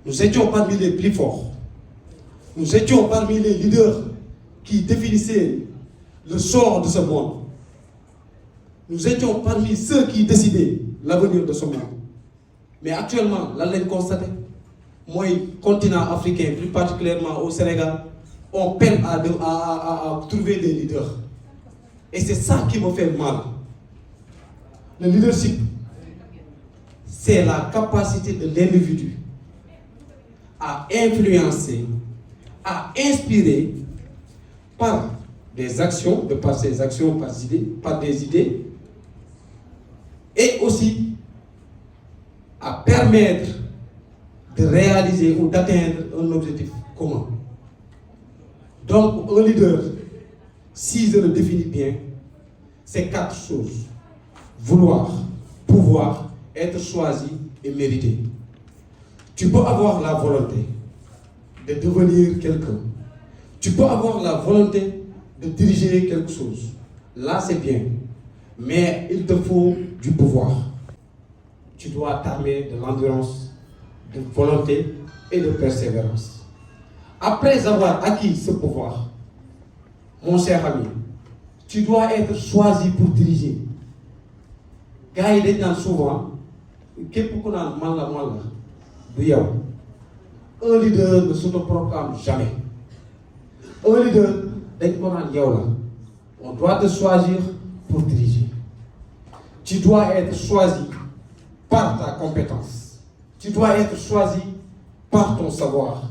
Nous étions parmi les plus forts. Nous étions parmi les leaders qui définissaient le sort de ce monde. Nous étions parmi ceux qui décidaient l'avenir de ce monde. Mais actuellement, là, on constate, moi, continent africain, plus particulièrement au Sénégal, on peine à trouver des leaders. Et c'est ça qui me fait mal. Le leadership, c'est la capacité de l'individu à influencer, à inspirer par des actions, par ses actions, par des idées, et aussi à permettre de réaliser ou d'atteindre un objectif commun. Donc, un leader, si je le définis bien, c'est 4 choses. Vouloir, pouvoir, être choisi et mériter. Tu peux avoir la volonté de devenir quelqu'un. Tu peux avoir la volonté de diriger quelque chose. Là, c'est bien. Mais il te faut du pouvoir. Tu dois t'armer de l'endurance, de volonté et de persévérance. Après avoir acquis ce pouvoir, mon cher ami, tu dois être choisi pour diriger. Gars, il est souvent, un leader ne s'autoproclame jamais. Un leader, on doit te choisir pour diriger. Tu dois être choisi par ta compétence. Tu dois être choisi par ton savoir.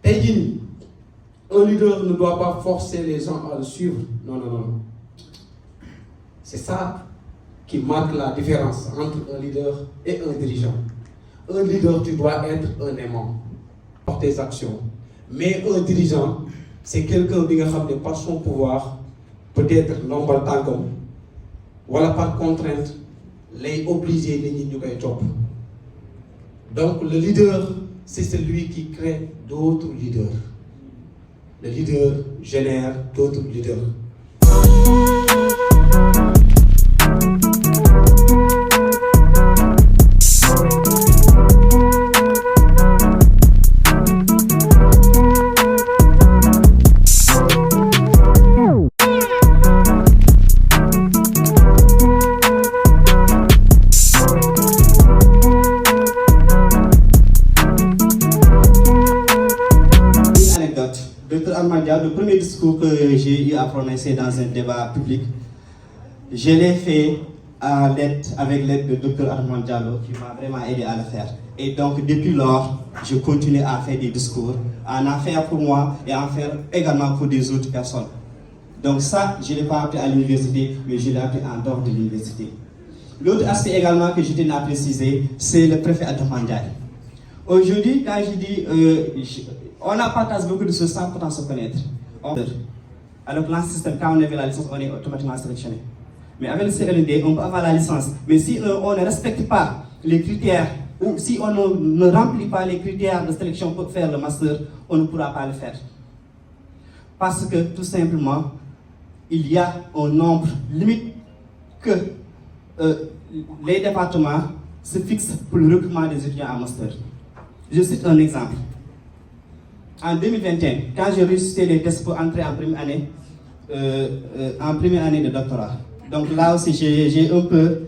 Un leader ne doit pas forcer les gens à le suivre. Non, non, non. C'est ça qui marque la différence entre un leader et un dirigeant. Un leader, tu dois être un aimant par tes actions. Mais un dirigeant, c'est quelqu'un qui a par son pouvoir, peut-être non pas tant comme, voilà par contrainte, les obliger les gens. Donc le leader, c'est celui qui crée d'autres leaders. Le leader génère d'autres leaders. Le premier discours que j'ai eu à prononcer dans un débat public, je l'ai fait avec l'aide de Dr Armand Diallo qui m'a vraiment aidé à le faire. Et donc depuis lors, je continue à faire des discours, à en faire pour moi et à en faire également pour des autres personnes. Donc ça, je ne l'ai pas appris à l'université, mais je l'ai appris en dehors de l'université. L'autre aspect également que je tiens à préciser, c'est le préfet Armand Diallo. Aujourd'hui, quand je dis... on a partagé beaucoup de choses sans pourtant se connaître. Alors que dans ce système, quand on avait la licence, on est automatiquement sélectionné. Mais avec le CLND, on peut avoir la licence. Mais si on ne respecte pas les critères, ou si on ne remplit pas les critères de sélection pour faire le master, on ne pourra pas le faire. Parce que tout simplement, il y a un nombre limite que les départements se fixent pour le recrutement des étudiants en master. Je cite un exemple. En 2021, quand j'ai réussi les tests pour entrer en première année de doctorat, donc là aussi j'ai un peu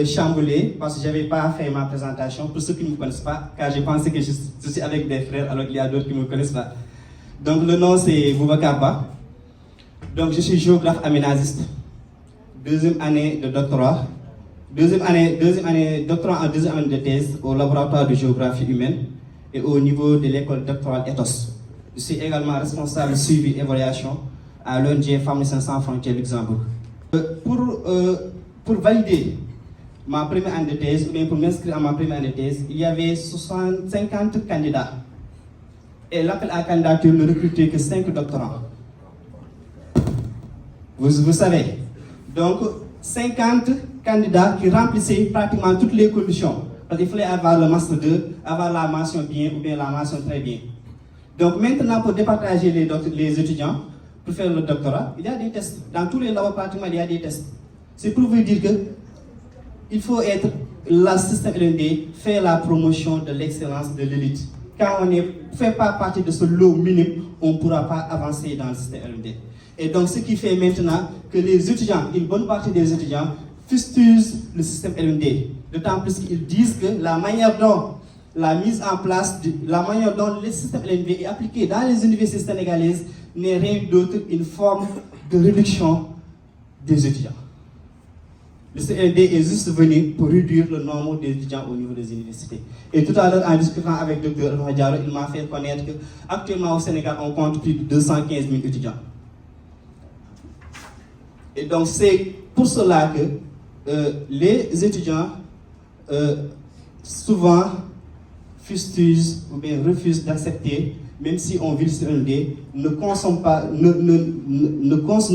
chamboulé parce que je n'avais pas fait ma présentation pour ceux qui ne me connaissent pas, car je pensais que je suis avec des frères alors qu'il y a d'autres qui ne me connaissent pas. Donc le nom c'est Boubacar Ba. Donc je suis géographe aménagiste, deuxième année de doctorat, deuxième année doctorat en deuxième année de thèse au laboratoire de géographie humaine et au niveau de l'école doctorale Ethos. Je suis également responsable suivi et évaluation à l'ONG Pharmaciens sans frontières Luxembourg. Pour valider ma première année de thèse, ou bien pour m'inscrire à ma première année de thèse, il y avait 50 candidats. Et l'appel à candidature ne recrutait que 5 doctorants. Vous savez. Donc, 50 candidats qui remplissaient pratiquement toutes les conditions. Parce qu'il fallait avoir le master 2, avoir la mention bien ou bien la mention très bien. Donc maintenant, pour départager les étudiants, pour faire le doctorat, il y a des tests. Dans tous les labos pratiquement, il y a des tests. C'est pour vous dire qu'il faut être le système LMD fait la promotion de l'excellence de l'élite. Quand on ne fait pas partie de ce lot minime, on ne pourra pas avancer dans le système LMD. Et donc, ce qui fait maintenant que les étudiants, une bonne partie des étudiants, fustigent le système LMD. D'autant plus qu'ils disent que la manière dont la mise en place, la manière dont le système LMD est appliqué dans les universités sénégalaises n'est rien d'autre qu'une forme de réduction des étudiants. Le CLD est juste venu pour réduire le nombre d'étudiants au niveau des universités. Et tout à l'heure, en discutant avec le Dr Diallo, il m'a fait connaître qu'actuellement au Sénégal, on compte plus de 215 000 étudiants. Et donc, c'est pour cela que les étudiants souvent fustigent ou bien refusent d'accepter, même si on vit le CLD, ne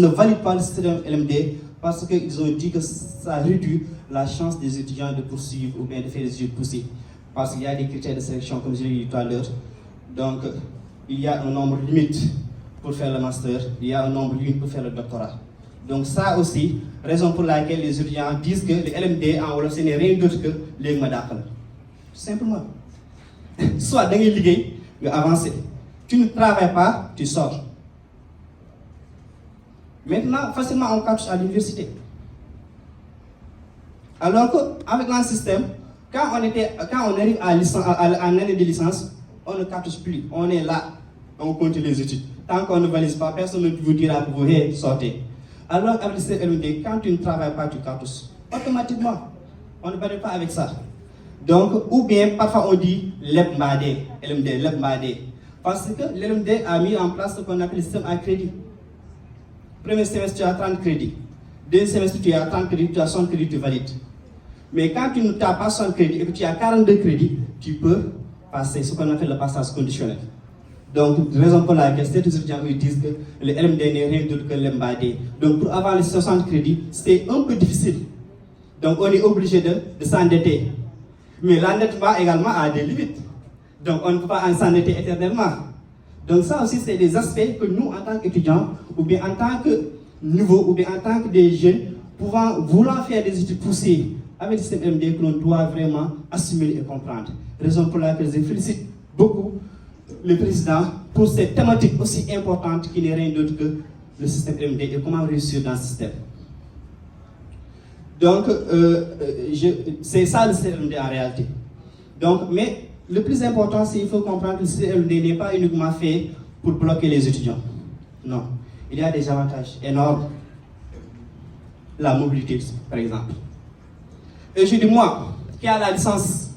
valident pas le système LMD parce qu'ils ont dit que ça réduit la chance des étudiants de poursuivre ou bien de faire des études poussées. Parce qu'il y a des critères de sélection, comme je l'ai dit tout à l'heure. Donc, il y a un nombre limite pour faire le master, il y a un nombre limite pour faire le doctorat. Donc ça aussi, raison pour laquelle les étudiants disent que le LMD en Wolof, ce n'est rien d'autre que les madakal. Simplement. Soit dans les ligues, tu avances. Tu ne travailles pas, tu sors. Maintenant, facilement, on capte à l'université. Alors qu'avec un système, quand on arrive à année de licence, on ne capte plus. On est là, on continue les études. Tant qu'on ne valide pas, personne ne vous dira que vous sortez. Alors avec le système LMD, quand tu ne travailles pas, tu captes. Automatiquement, on ne parle pas avec ça. Donc, ou bien parfois on dit LMD. Parce que l'LMD a mis en place ce qu'on appelle le système à crédit. Premier semestre, tu as 30 crédits. Deuxième semestre, tu as 30 crédits, tu as 60 crédits, tu valides. Mais quand tu n'as pas 60 crédits et que tu as 42 crédits, tu peux passer ce qu'on appelle le passage conditionnel. Donc, raison pour laquelle ces étudiants disent que le LMD n'est rien d'autre que l'MBAD. Donc, pour avoir les 60 crédits, c'est un peu difficile. Donc, on est obligé de s'endetter. Mais l'endettement également a des limites. Donc, on ne peut pas s'endetter éternellement. Donc, ça aussi, c'est des aspects que nous, en tant qu'étudiants, ou bien en tant que nouveaux, ou bien en tant que des jeunes, voulant faire des études poussées avec le système LMD, que l'on doit vraiment assumer et comprendre. Raison pour laquelle je félicite beaucoup le président pour cette thématique aussi importante qui n'est rien d'autre que le système LMD et comment réussir dans ce système. Donc, c'est ça le système LMD en réalité. Donc, mais le plus important, c'est qu'il faut comprendre que le système LMD n'est pas uniquement fait pour bloquer les étudiants. Non, il y a des avantages énormes. La mobilité, par exemple. Et je dis, moi, qui a la licence,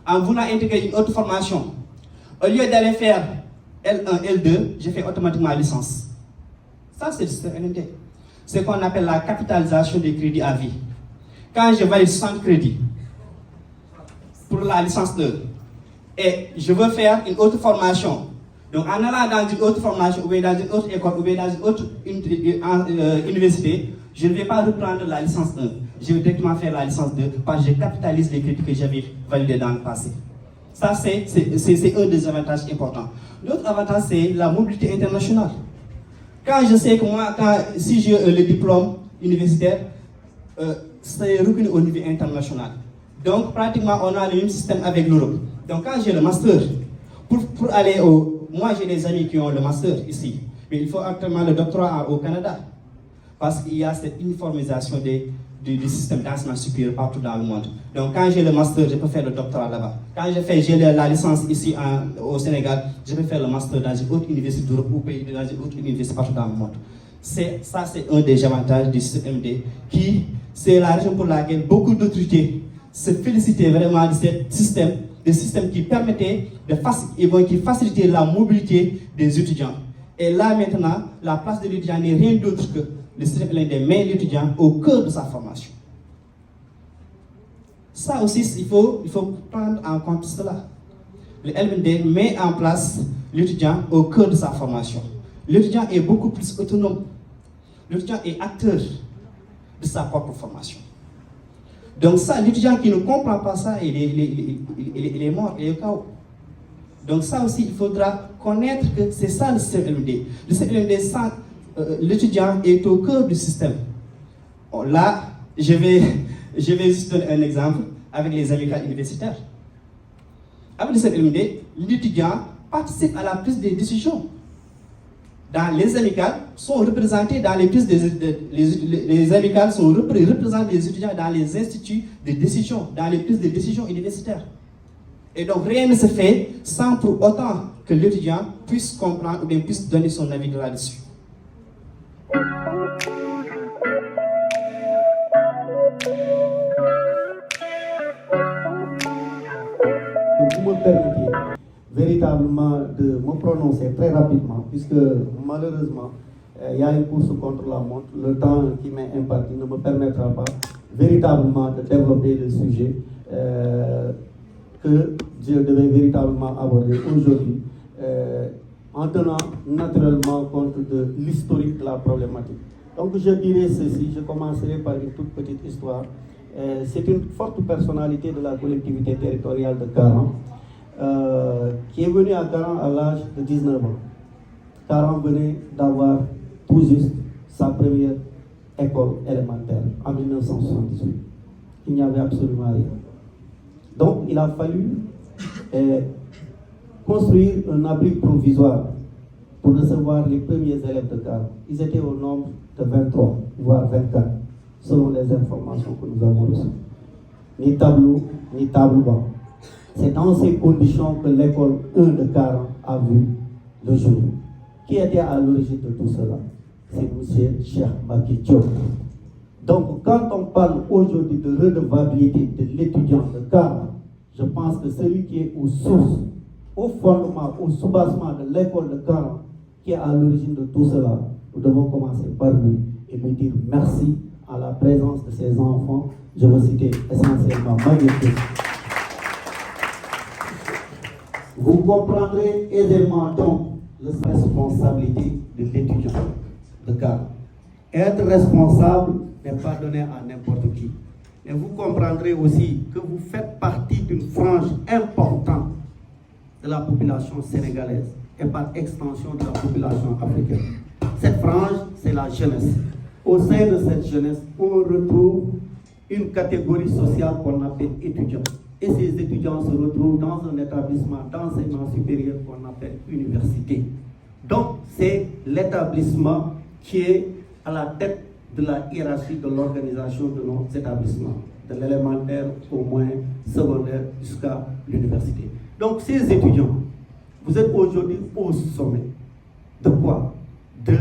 en voulant intégrer une autre formation, au lieu d'aller faire L1, L2, j'ai fait automatiquement la licence. Ça, c'est le système LMD. C'est ce qu'on appelle la capitalisation des crédits à vie. Quand je valide 60 crédits pour la licence 2 et je veux faire une autre formation, donc en allant dans une autre formation, ou bien dans une autre école, ou bien dans une autre université, je ne vais pas reprendre la licence 1. Je vais directement faire la licence 2 parce que je capitalise les crédits que j'avais validés dans le passé. Ça, c'est un des avantages importants. L'autre avantage, c'est la mobilité internationale. Quand je sais que moi, si j'ai le diplôme universitaire, c'est reconnu au niveau international. Donc, pratiquement, on a le même système avec l'Europe. Donc, quand j'ai le master, pour aller moi, j'ai des amis qui ont le master ici, mais il faut actuellement le doctorat au Canada. Parce qu'il y a cette uniformisation du système d'enseignement supérieur partout dans le monde. Donc, quand j'ai le master, je peux faire le doctorat là-bas. Quand j'ai la licence ici au Sénégal, je peux faire le master dans une autre université d'Europe ou dans une autre université partout dans le monde. Ça, c'est un des avantages du système MD, c'est la raison pour laquelle beaucoup d'autorités se félicitaient vraiment de ce système, des systèmes qui permettaient qui facilitaient la mobilité des étudiants. Et là, maintenant, la place de l'étudiant n'est rien d'autre que le système LMD met l'étudiant au cœur de sa formation. Ça aussi, il faut prendre en compte cela. Le LMD met en place l'étudiant au cœur de sa formation. L'étudiant est beaucoup plus autonome. L'étudiant est acteur de sa propre formation. Donc ça, l'étudiant qui ne comprend pas ça, il est mort, il est KO. Donc ça aussi, il faudra connaître que c'est ça le système LMD. Le système LMD, l'étudiant est au cœur du système. Bon, là, je vais Je vais juste donner un exemple avec les amicales universitaires. Avec les amicales, l'étudiant participe à la prise des décisions. Dans les amicales sont représentés dans les prises les amicales représentent les étudiants dans les instituts de décision, dans les prises de décision universitaires. Et donc rien ne se fait sans pour autant que l'étudiant puisse comprendre ou bien puisse donner son avis là-dessus. Vous me permettez véritablement de me prononcer très rapidement, puisque malheureusement, il y a une course contre la montre. Le temps qui m'est imparti ne me permettra pas véritablement de développer le sujet que je devais véritablement aborder aujourd'hui, en tenant naturellement compte de l'historique de la problématique. Donc je dirais ceci, je commencerai par une toute petite histoire. C'est une forte personnalité de la collectivité territoriale de Karan, qui est venue à Karan à l'âge de 19 ans. Karan venait d'avoir tout juste sa première école élémentaire en 1978. Il n'y avait absolument rien. Donc il a fallu construire un abri provisoire pour recevoir les premiers élèves de Karan. Ils étaient au nombre de 23, voire 24, selon les informations que nous avons reçues. Ni tableau, ni table banc. C'est dans ces conditions que l'école 1 de Karan a vu le jour. Qui était à l'origine de tout cela? C'est M. Cheikh Mbacké Diop. Donc, quand on parle aujourd'hui de redevabilité de l'étudiant de Karan, je pense que celui qui est aux sources, au fondement, au soubassement de l'école de Karan, qui est à l'origine de tout cela, nous devons commencer par lui et lui dire merci à la présence de ces enfants. Je veux citer essentiellement Maguette. Vous comprendrez aisément donc la responsabilité de l'étudiant de Karan. Être responsable n'est pas donné à n'importe qui. Mais vous comprendrez aussi que vous faites partie d'une frange importante de la population sénégalaise et par extension de la population africaine. Cette frange, c'est la jeunesse. Au sein de cette jeunesse, on retrouve une catégorie sociale qu'on appelle étudiants. Et ces étudiants se retrouvent dans un établissement d'enseignement supérieur qu'on appelle université. Donc, c'est l'établissement qui est à la tête de la hiérarchie de l'organisation de nos établissements, de l'élémentaire au moins secondaire jusqu'à l'université. Donc, ces étudiants, vous êtes aujourd'hui au sommet. De quoi? De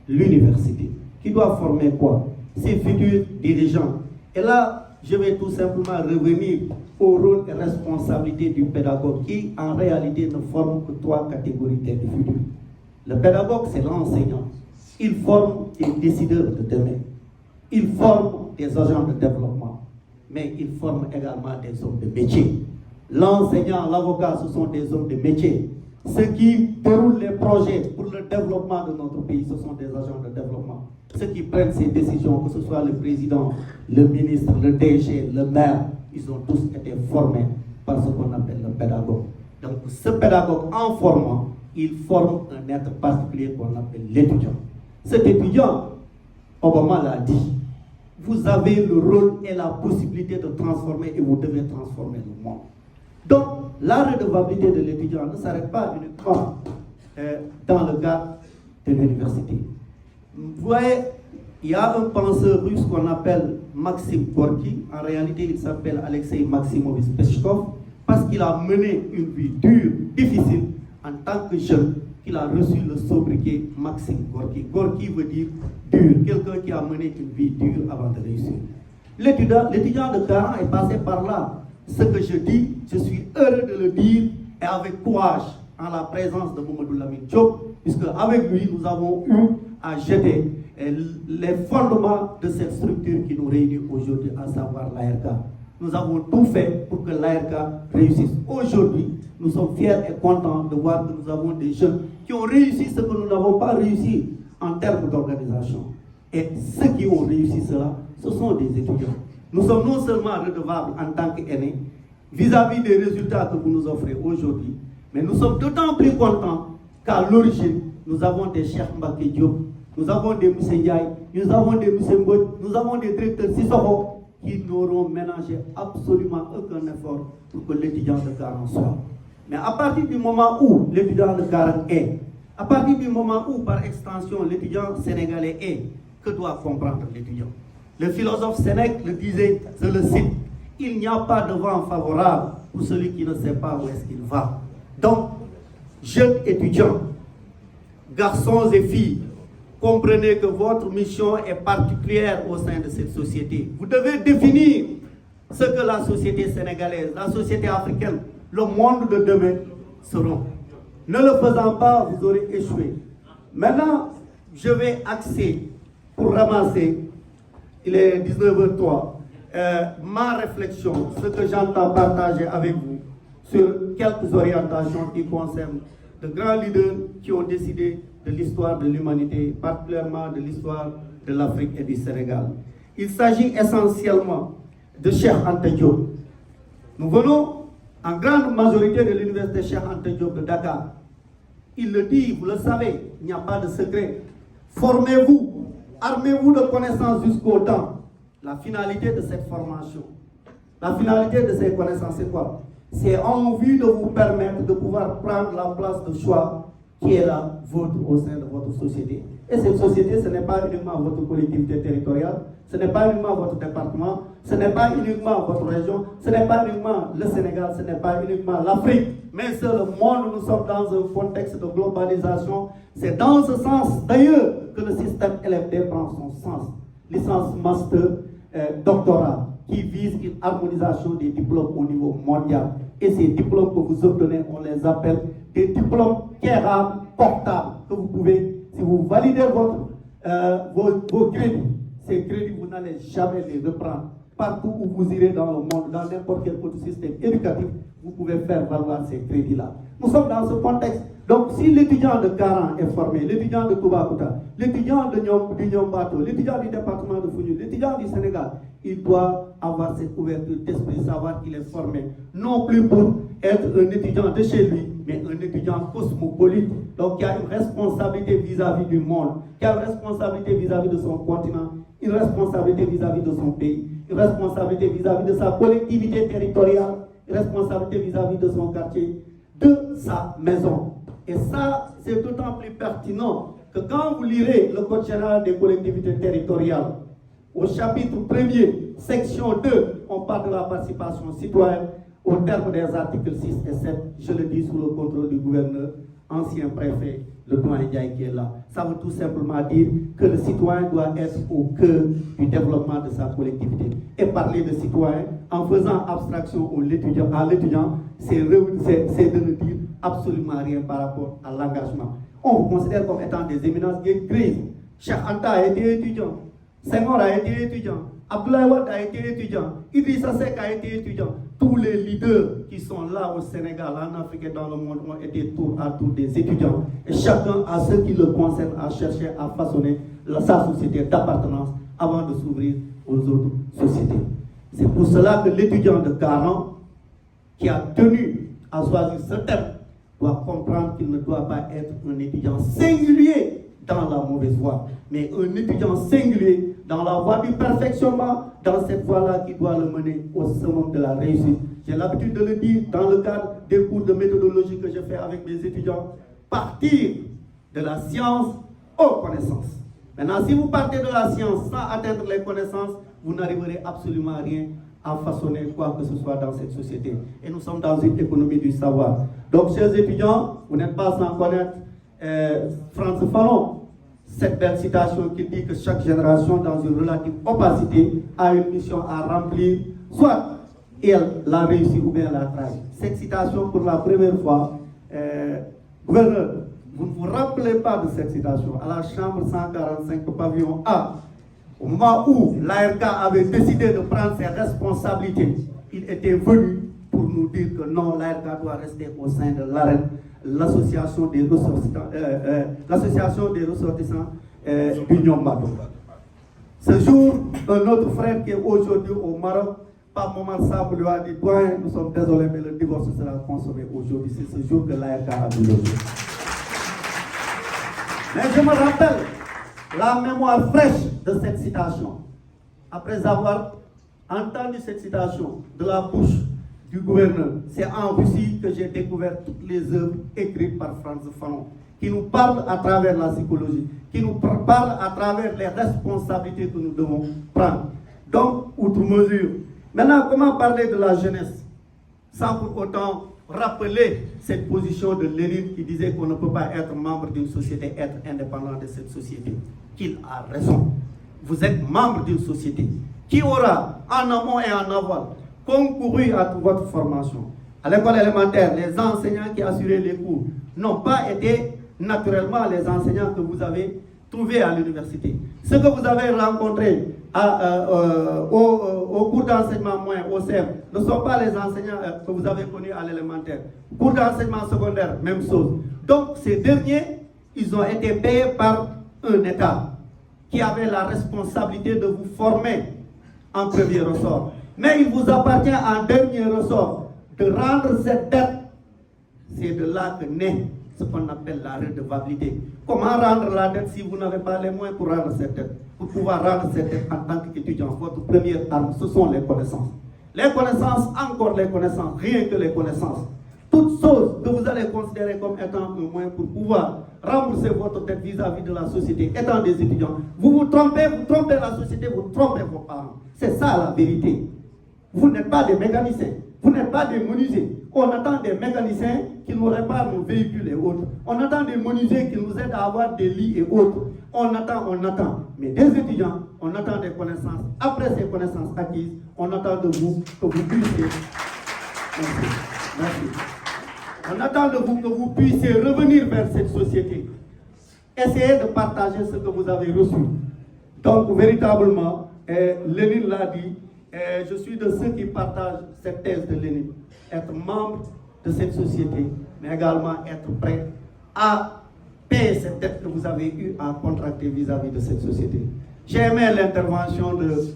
l'université. Qui doit former quoi? Ces futurs dirigeants. Et là, je vais tout simplement revenir au rôle et responsabilité du pédagogue qui, en réalité, ne forme que 3 catégories d'individus. Le pédagogue, c'est l'enseignant. Il forme des décideurs de demain. Il forme des agents de développement. Mais il forme également des hommes de métier. L'enseignant, l'avocat, ce sont des hommes de métier. Ceux qui déroulent les projets pour le développement de notre pays, ce sont des agents de développement. Ceux qui prennent ces décisions, que ce soit le président, le ministre, le DG, le maire, ils ont tous été formés par ce qu'on appelle le pédagogue. Donc ce pédagogue, en formant, il forme un être particulier qu'on appelle l'étudiant. Cet étudiant, Obama l'a dit, vous avez le rôle et la possibilité de transformer et vous devez transformer le monde. Donc, la redevabilité de l'étudiant ne s'arrête pas uniquement dans le cadre de l'université. Vous voyez, il y a un penseur russe qu'on appelle Maxime Gorky. En réalité, il s'appelle Alexei Maximovich Peshkov parce qu'il a mené une vie dure, difficile, en tant que jeune, qu'il a reçu le sobriquet Maxime Gorky. Gorky veut dire dur, quelqu'un qui a mené une vie dure avant de réussir. L'étudiant de Karan est passé par là. Ce que je dis, je suis heureux de le dire et avec courage en la présence de Mamadou Lamine Diop, puisque avec lui, nous avons eu à jeter les fondements de cette structure qui nous réunit aujourd'hui, à savoir l'ARK. Nous avons tout fait pour que l'ARK réussisse. Aujourd'hui, nous sommes fiers et contents de voir que nous avons des jeunes qui ont réussi ce que nous n'avons pas réussi en termes d'organisation. Et ceux qui ont réussi cela, ce sont des étudiants. Nous sommes non seulement redevables en tant qu'aînés vis-à-vis des résultats que vous nous offrez aujourd'hui, mais nous sommes d'autant plus contents qu'à l'origine, nous avons des Cheikh Mbacké Diop, nous avons des M. Ndiaye, nous avons des M. Mbodj, nous avons des directeurs Sissoko qui n'auront ménagé absolument aucun effort pour que l'étudiant de Caran soit. Mais à partir du moment où l'étudiant de Caran est, à partir du moment où, par extension, l'étudiant sénégalais est, que doit comprendre l'étudiant? Le philosophe Sénèque le disait, je le cite, il n'y a pas de vent favorable pour celui qui ne sait pas où est-ce qu'il va. Donc, jeunes étudiants, garçons et filles, comprenez que votre mission est particulière au sein de cette société. Vous devez définir ce que la société sénégalaise, la société africaine, le monde de demain seront. Ne le faisant pas, vous aurez échoué. Maintenant, je vais axer pour ramasser, il est 19h03, ma réflexion, ce que j'entends partager avec vous sur quelques orientations qui concernent de grands leaders qui ont décidé de l'histoire de l'humanité, particulièrement de l'histoire de l'Afrique et du Sénégal. Il s'agit essentiellement de Cheikh Anta Diop. Nous venons en grande majorité de l'université Cheikh Anta Diop de Dakar. Il le dit, vous le savez, il n'y a pas de secret. Formez-vous, armez-vous de connaissances jusqu'au temps. La finalité de cette formation, la finalité de ces connaissances, c'est quoi? C'est en vue de vous permettre de pouvoir prendre la place de choix qui est la vôtre au sein de votre société. Et cette société, ce n'est pas uniquement votre collectivité territoriale, ce n'est pas uniquement votre département, ce n'est pas uniquement votre région, ce n'est pas uniquement le Sénégal, ce n'est pas uniquement l'Afrique, mais c'est le monde. Nous sommes dans un contexte de globalisation. C'est dans ce sens, d'ailleurs, que le système LFD prend son sens. Licence, master, doctorat, qui vise une harmonisation des diplômes au niveau mondial. Et ces diplômes que vous obtenez, on les appelle des diplômes quérables, portables, que vous pouvez, si vous validez vos crédits, ces crédits, vous n'allez jamais les reprendre. Partout où vous irez dans le monde, dans n'importe quel autre système éducatif, vous pouvez faire valoir ces crédits-là. Nous sommes dans ce contexte. Donc, si l'étudiant de Caran est formé, l'étudiant de Toubacouta, l'étudiant de Nyombato, l'étudiant du département de Founioul, l'étudiant du Sénégal, il doit avoir cette ouverture d'esprit, savoir qu'il est formé, non plus pour être un étudiant de chez lui, mais un étudiant cosmopolite, donc qui a une responsabilité vis-à-vis du monde, qui a une responsabilité vis-à-vis de son continent, une responsabilité vis-à-vis de son pays, une responsabilité vis-à-vis de sa collectivité territoriale, une responsabilité vis-à-vis de son quartier, de sa maison. Et ça, c'est d'autant plus pertinent que quand vous lirez le Code général des collectivités territoriales, au chapitre 1er, section 2, on parle de la participation citoyenne au terme des articles 6 et 7, je le dis sous le contrôle du gouverneur, ancien préfet, le doyen Ndiaye qui est là. Ça veut tout simplement dire que le citoyen doit être au cœur du développement de sa collectivité. Et parler de citoyen en faisant abstraction à l'étudiant, c'est de ne dire absolument rien par rapport à l'engagement. On vous considère comme étant des éminences grises. Cheikh Anta a été étudiant, Senghor a été étudiant, Abdoulaye Wade a été étudiant, Idrissa Seck a été étudiant. Tous les leaders qui sont là au Sénégal, en Afrique et dans le monde ont été tour à tour des étudiants. Et chacun a ce qui le concerne à chercher à façonner sa société d'appartenance avant de s'ouvrir aux autres sociétés. C'est pour cela que l'étudiant de Caran, qui a tenu à choisir ce thème, doit comprendre qu'il ne doit pas être un étudiant singulier dans la mauvaise voie, mais un étudiant singulier dans la voie du perfectionnement, dans cette voie-là qui doit le mener au summum de la réussite. J'ai l'habitude de le dire dans le cadre des cours de méthodologie que je fais avec mes étudiants, partir de la science aux connaissances. Maintenant, si vous partez de la science sans atteindre les connaissances, vous n'arriverez absolument à rien à façonner quoi que ce soit dans cette société. Et nous sommes dans une économie du savoir. Donc, chers étudiants, vous n'êtes pas sans connaître Frantz Fanon, cette belle citation qui dit que chaque génération, dans une relative opacité, a une mission à remplir, soit elle l'a réussi ou bien l'a trahi. Cette citation, pour la première fois, gouverneur, vous ne vous rappelez pas de cette citation. À la chambre 145 pavillon A, au moment où l'ARK avait décidé de prendre ses responsabilités, il était venu pour nous dire que non, l'ARK doit rester au sein de l'AREN, l'association des ressortissants du Nyombato. Ce jour, un autre frère qui est aujourd'hui au Maroc, Pape Momar Sabou lui a dit, nous sommes désolés, mais le divorce sera consommé aujourd'hui. C'est ce jour que l'ARK a vu le jour. Mais je me rappelle la mémoire fraîche de cette citation. Après avoir entendu cette citation de la bouche du gouverneur, c'est en Russie que j'ai découvert toutes les œuvres écrites par Frantz Fanon, qui nous parlent à travers la psychologie, qui nous parlent à travers les responsabilités que nous devons prendre. Donc, outre mesure. Maintenant, comment parler de la jeunesse sans pour autant rappeler cette position de Lénine qui disait qu'on ne peut pas être membre d'une société, être indépendant de cette société. Qu'il a raison. Vous êtes membre d'une société qui aura, en amont et en aval, concouru à toute votre formation. À l'école élémentaire, les enseignants qui assuraient les cours n'ont pas été naturellement les enseignants que vous avez trouvés à l'université. Ce que vous avez rencontré au cours d'enseignement moyen, au CEM, ne sont pas les enseignants que vous avez connus à l'élémentaire. Cours d'enseignement secondaire, même chose. Donc ces derniers, ils ont été payés par un État qui avait la responsabilité de vous former en premier ressort. Mais il vous appartient en dernier ressort de rendre cette dette. C'est de là que naît ce qu'on appelle la redevabilité. Comment rendre la dette si vous n'avez pas les moyens pour rendre cette dette? Pour pouvoir rendre cette dette en tant qu'étudiant, votre première arme, ce sont les connaissances. Les connaissances, encore les connaissances, rien que les connaissances. Toutes choses que vous allez considérer comme étant un moyen pour pouvoir rembourser votre dette vis-à-vis de la société, étant des étudiants. Vous trompez la société, vous trompez vos parents. C'est ça la vérité. Vous n'êtes pas des mécaniciens, vous n'êtes pas des menuisiers. On attend des mécaniciens qui nous réparent nos véhicules et autres. On attend des menuisiers qui nous aident à avoir des lits et autres. On attend. Mais des étudiants, on attend des connaissances. Après ces connaissances acquises, on attend de vous que vous puissiez... Merci. On attend de vous que vous puissiez revenir vers cette société. Essayez de partager ce que vous avez reçu. Donc, véritablement, Lénine l'a dit, je suis de ceux qui partagent cette thèse de Lénine. Être membre de cette société, mais également être prêt à payer cette dette que vous avez eu à contracter vis-à-vis de cette société. J'ai aimé l'intervention de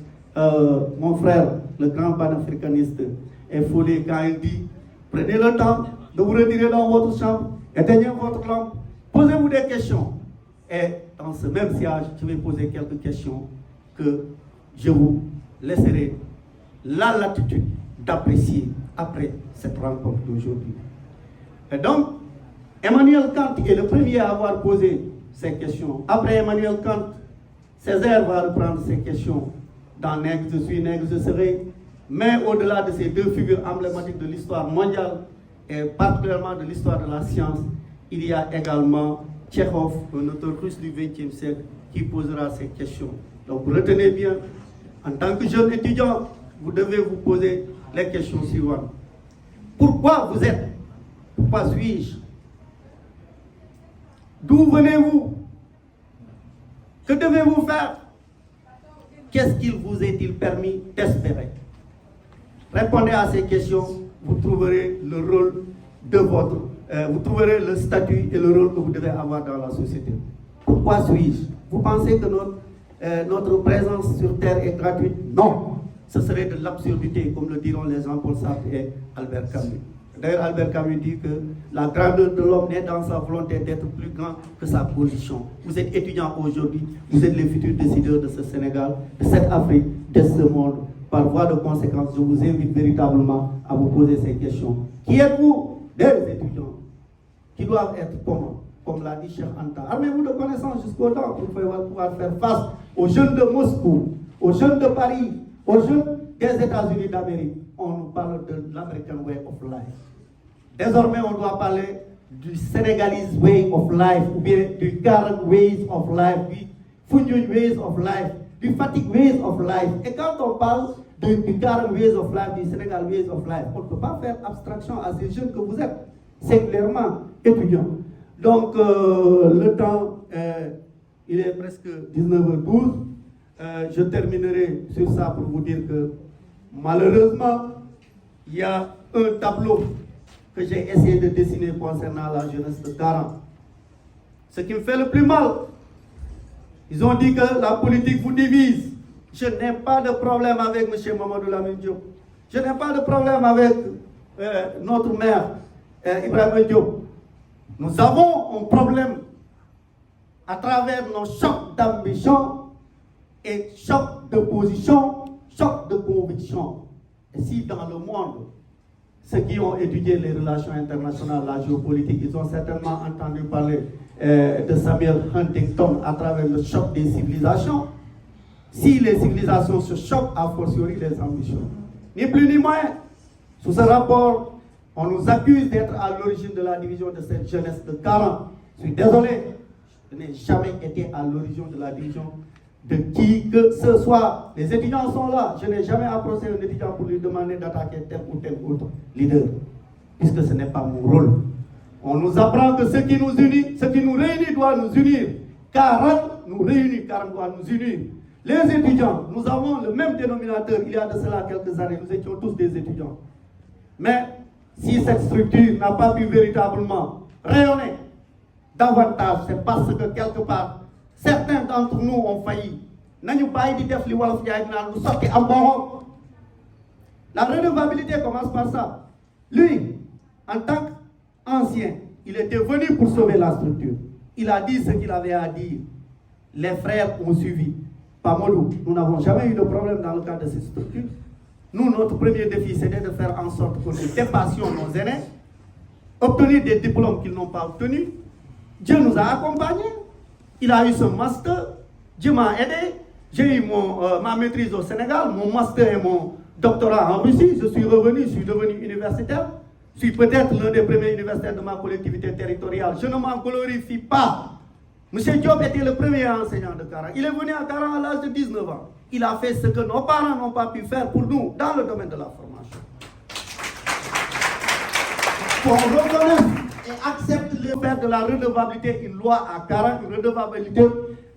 mon frère, le grand panafricaniste Foulé, quand il dit, prenez le temps de vous retirer dans votre chambre, éteignez votre lampe, posez-vous des questions. Et dans ce même siège, je vais poser quelques questions que je vous laisserai la latitude d'apprécier après cette rencontre d'aujourd'hui. Et donc, Emmanuel Kant est le premier à avoir posé ces questions. Après Emmanuel Kant, Césaire va reprendre ces questions dans Nègre, je suis, nègre, je serai. Mais au-delà de ces deux figures emblématiques de l'histoire mondiale, et particulièrement de l'histoire de la science, il y a également Tchekhov, un auteur russe du XXe siècle, qui posera ces questions. Donc retenez bien, en tant que jeune étudiant, vous devez vous poser les questions suivantes. Pourquoi vous êtes? Pourquoi suis-je? D'où venez-vous? Que devez-vous faire? Qu'est-ce qu'il vous est-il permis d'espérer? Répondez à ces questions, vous trouverez le rôle de vous trouverez le statut et le rôle que vous devez avoir dans la société. Pourquoi suis-je? Vous pensez que notre présence sur Terre est gratuite? Non, ce serait de l'absurdité, comme le diront les Jean-Paul Sartre et Albert Camus. D'ailleurs, Albert Camus dit que la grandeur de l'homme est dans sa volonté d'être plus grand que sa position. Vous êtes étudiants aujourd'hui, vous êtes les futurs décideurs de ce Sénégal, de cette Afrique, de ce monde. Par voie de conséquence, je vous invite véritablement à vous poser ces questions. Qui êtes-vous? Des étudiants qui doivent être comme l'a dit Cheikh Anta. Armez-vous de connaissances jusqu'au temps pour pouvoir faire face aux jeunes de Moscou, aux jeunes de Paris, aux jeunes des États-Unis d'Amérique. On nous parle de l'American way of life. Désormais, on doit parler du Senegalese way of life, ou bien du Karen ways of life, du Foundiougne ways of life, du Fatick ways of life. Et quand on parle du Karen ways of life, du Sénégal ways of life, on ne peut pas faire abstraction à ces jeunes que vous êtes. C'est clairement étudiant. Donc, le temps, il est presque 19h12. Je terminerai sur ça pour vous dire que malheureusement, il y a un tableau que j'ai essayé de dessiner concernant la jeunesse de 40. Ce qui me fait le plus mal, ils ont dit que la politique vous divise. Je n'ai pas de problème avec M. Mamadou Lamine Diop. Je n'ai pas de problème avec notre maire, Ibrahima Diop. Nous avons un problème à travers nos chocs d'ambition et chocs de position, choc de conviction. Et si dans le monde, ceux qui ont étudié les relations internationales, la géopolitique, ils ont certainement entendu parler de Samuel Huntington à travers le choc des civilisations. Si les civilisations se choquent, a fortiori les ambitions. Ni plus ni moins. Sous ce rapport, on nous accuse d'être à l'origine de la division de cette jeunesse de 40. Je suis désolé, je n'ai jamais été à l'origine de la division de qui que ce soit. Les étudiants sont là. Je n'ai jamais approché un étudiant pour lui demander d'attaquer tel ou tel autre leader, puisque ce n'est pas mon rôle. On nous apprend que ce qui nous unit, ce qui nous réunit doit nous unir. 40 nous réunit, 40 doit nous unir. Les étudiants, nous avons le même dénominateur. Il y a de cela quelques années, nous étions tous des étudiants. Mais si cette structure n'a pas pu véritablement rayonner davantage, c'est parce que quelque part, certains d'entre nous ont failli. La redevabilité commence par ça. Lui, en tant qu'ancien, il était venu pour sauver la structure. Il a dit ce qu'il avait à dire. Les frères ont suivi. Pamodou, nous n'avons jamais eu de problème dans le cadre de cette structure. Nous, notre premier défi, c'était de faire en sorte que nous dépassions nos aînés, obtenir des diplômes qu'ils n'ont pas obtenus. Dieu nous a accompagnés. Il a eu ce master. Dieu m'a aidé. J'ai eu ma maîtrise au Sénégal, mon master et mon doctorat en Russie. Je suis revenu, je suis devenu universitaire. Je suis peut-être l'un des premiers universitaires de ma collectivité territoriale. Je ne m'en glorifie pas. M. Diop était le premier enseignant de Karan. Il est venu à Karan à l'âge de 19 ans. Il a fait ce que nos parents n'ont pas pu faire pour nous dans le domaine de la formation. Pour reconnaître et accepter le faire de la redevabilité, une loi à Karan, une redevabilité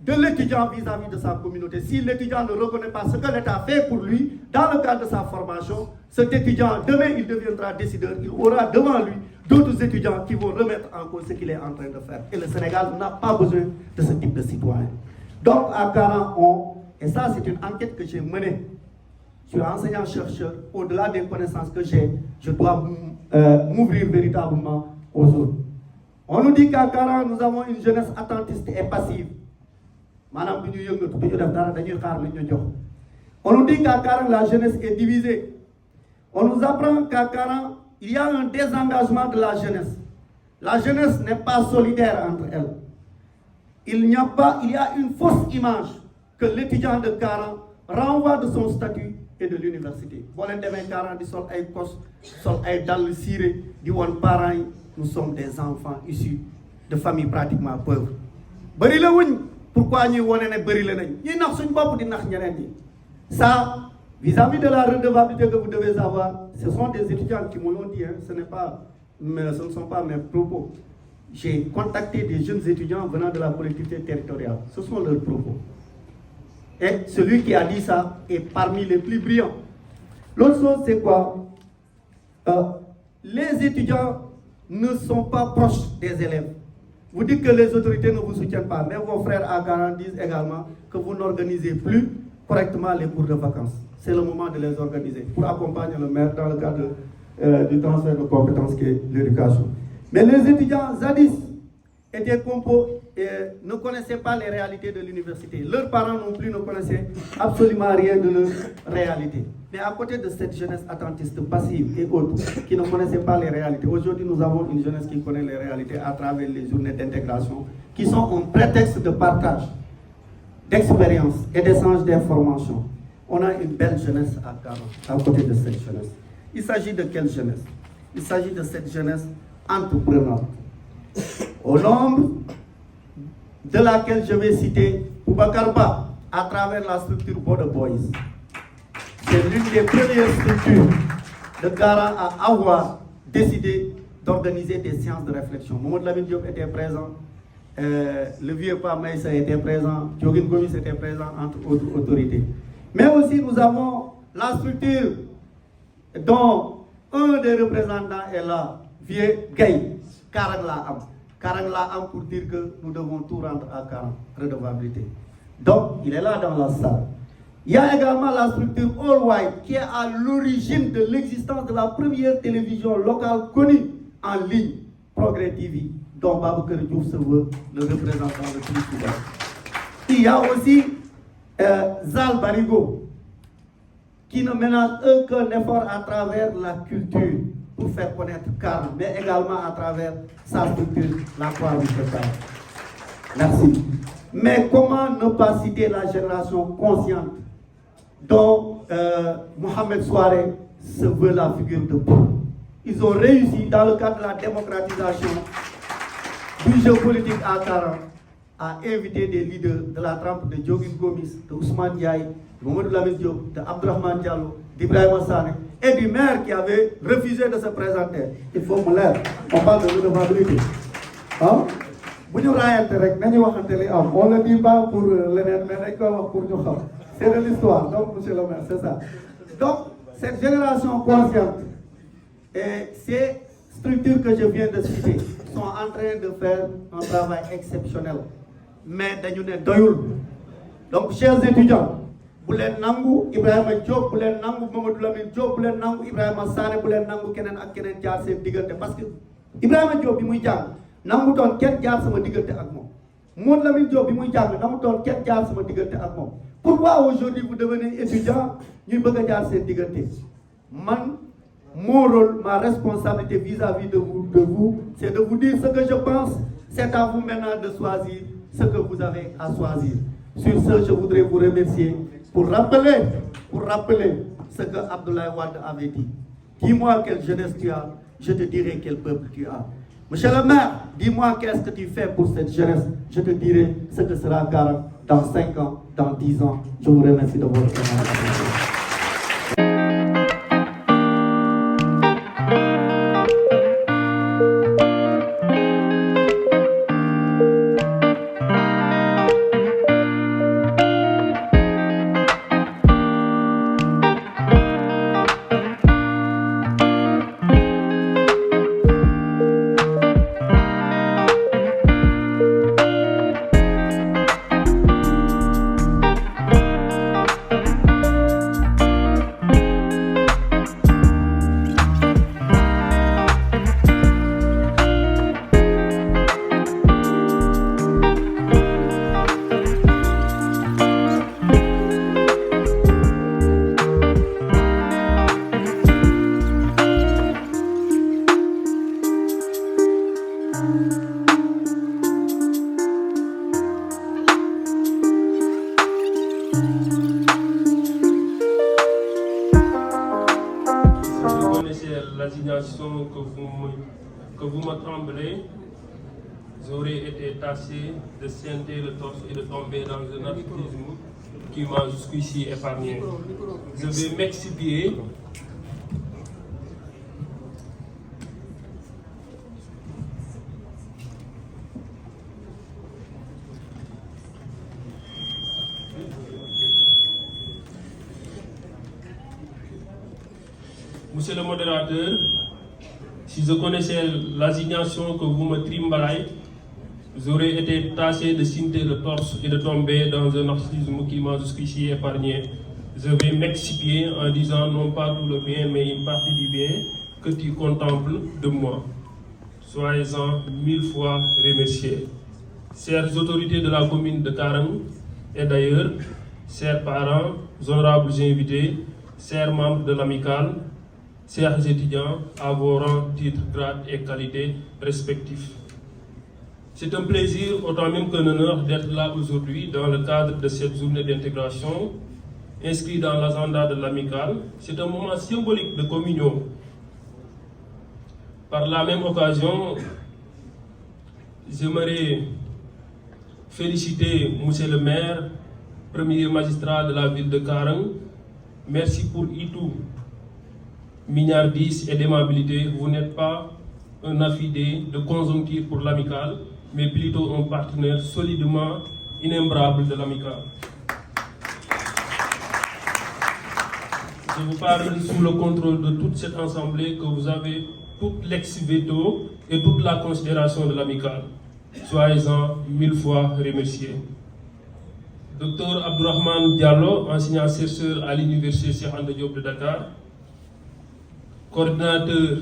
de l'étudiant vis-à-vis de sa communauté. Si l'étudiant ne reconnaît pas ce que l'État fait pour lui, dans le cadre de sa formation, cet étudiant, demain, il deviendra décideur. Il aura devant lui d'autres étudiants qui vont remettre en cause ce qu'il est en train de faire. Et le Sénégal n'a pas besoin de ce type de citoyen. Donc, à Karan, et ça, c'est une enquête que j'ai menée. Je suis enseignant-chercheur. Au-delà des connaissances que j'ai, je dois m'ouvrir véritablement aux autres. On nous dit qu'à Karan, nous avons une jeunesse attentiste et passive. On nous dit qu'à Karan, la jeunesse est divisée. On nous apprend qu'à Karan, il y a un désengagement de la jeunesse. La jeunesse n'est pas solidaire entre elles. Il y a une fausse image que l'étudiant de Karan renvoie de son statut et de l'université. Nous sommes des enfants issus de familles pratiquement pauvres. Pourquoi nous ça, vis-à-vis de la redevabilité que vous devez avoir, ce sont des étudiants qui me l'ont dit, hein, ce ne sont pas mes propos. J'ai contacté des jeunes étudiants venant de la collectivité territoriale. Ce sont leurs propos. Et celui qui a dit ça est parmi les plus brillants. L'autre chose, c'est quoi? Les étudiants ne sont pas proches des élèves. Vous dites que les autorités ne vous soutiennent pas, mais vos frères à Karan disent également que vous n'organisez plus correctement les cours de vacances. C'est le moment de les organiser pour accompagner le maire dans le cadre du transfert de compétences qui est l'éducation. Mais les étudiants zadis étaient compos et ne connaissaient pas les réalités de l'université. Leurs parents non plus ne connaissaient absolument rien de leur réalité. Mais à côté de cette jeunesse attentiste, passive et autres, qui ne connaissaient pas les réalités, aujourd'hui nous avons une jeunesse qui connaît les réalités à travers les journées d'intégration, qui sont un prétexte de partage, d'expérience et d'échange d'informations. On a une belle jeunesse à Karan, à côté de cette jeunesse. Il s'agit de quelle jeunesse? Il s'agit de cette jeunesse entreprenante. Au nombre de laquelle je vais citer Boubacar Ba, à travers la structure Border Boys. C'est l'une des premières structures de Karan à avoir décidé d'organiser des séances de réflexion. Mamadou Lamine Diop était présent, le vieux Pa Maïssa était présent, Diogine Gomis était présent, entre autres autorités. Mais aussi nous avons la structure dont un des représentants est là, vieux Gaye, Karan la Am pour dire que nous devons tout rendre à Karan, redevabilité. Donc il est là dans la salle. Il y a également la structure All White qui est à l'origine de l'existence de la première télévision locale connue en ligne, Progrès TV, dont Babouker Diouf se veut le représentant le plus fidèle. Il y a aussi Zal Barigo, qui ne ménage aucun effort à travers la culture pour faire connaître Karl, mais également à travers sa structure, la Croix-Rouge de Karl. Merci. Mais comment ne pas citer la génération consciente dont Mohamed Souaré se veut la figure de proue. Ils ont réussi dans le cadre de la démocratisation du jeu politique à Karang à inviter des leaders de la trempe de Diogine Gomis, de Ousmane Diaye, de Mamadou Lamine Diop, de Abdourahmane Diallo, d'Ibrahima Sané et du maire qui avait refusé de se présenter. Il faut me l'air. On parle de redevabilité. Hein? On ne le dit pas pour l'ennemi, mais pour nous. C'est de l'histoire, donc monsieur le maire, c'est ça. Donc, cette génération consciente et ces structures que je viens de citer sont en train de faire un travail exceptionnel. Mais nous ne doyul. Donc, chers étudiants, vous l'êtes Nangou, Ibrahima Diop, vous l'êtes Nangou, Mamadou Lamine Diop, vous l'êtes Nangou, Ibrahima Sané, vous l'êtes Nangou, Kenen ak Kenen jaar seen diggante. Parce que Ibrahima Diop bi muy jàng nangu toon kenn jaar sama diggante ak moom. Mamadou Lamine Diop bi muy jàng nangu toon kenn jaar sama diggante ak moom. Pourquoi aujourd'hui vous devenez étudiant, ñuy bëgg a jaar seen diggante? Man, mon rôle, ma responsabilité vis-à-vis de vous, c'est de vous dire ce que je pense. C'est à vous maintenant de choisir ce que vous avez à choisir. Sur ce, je voudrais vous remercier pour rappeler ce que Abdoulaye Wade avait dit. Dis-moi quelle jeunesse tu as, je te dirai quel peuple tu as. Monsieur le maire, dis-moi qu'est-ce que tu fais pour cette jeunesse, je te dirai ce que sera Karang dans 5 ans, dans 10 ans. Je vous remercie de votre attention. L'assignation que vous me tremblez, j'aurais été tassé de scienter le torse et de tomber dans un narcissisme qui m'a jusqu'ici épargné. Je vais m'expier. Monsieur le modérateur, si je connaissais l'assignation que vous me trimballez, j'aurais été tassé de cinter le torse et de tomber dans un narcissisme qui m'a jusqu'ici épargné. Je vais m'expier en disant non pas tout le bien, mais une partie du bien que tu contemples de moi. Soyez-en 1000 fois remerciés. Chères autorités de la commune de Karang et d'ailleurs, chers parents, honorables invités, chers membres de l'amicale, chers étudiants, à vos rangs, titres, grades et qualités respectifs. C'est un plaisir, autant même qu'un honneur, d'être là aujourd'hui dans le cadre de cette journée d'intégration inscrite dans l'agenda de l'amicale. C'est un moment symbolique de communion. Par la même occasion, j'aimerais féliciter Monsieur le maire, premier magistrat de la ville de Karang. Merci pour tout. Mignardise et d'aimabilité, vous n'êtes pas un affidé de conjoncture pour l'amicale, mais plutôt un partenaire solidement inébranlable de l'amicale. Je vous parle sous le contrôle de toute cette assemblée que vous avez toute l'ex-veto et toute la considération de l'amicale. Soyez-en 1000 fois remerciés. Dr Abdourahmane Diallo, enseignant-chercheur à l'université Cheikh Anta Diop de Dakar, coordinateur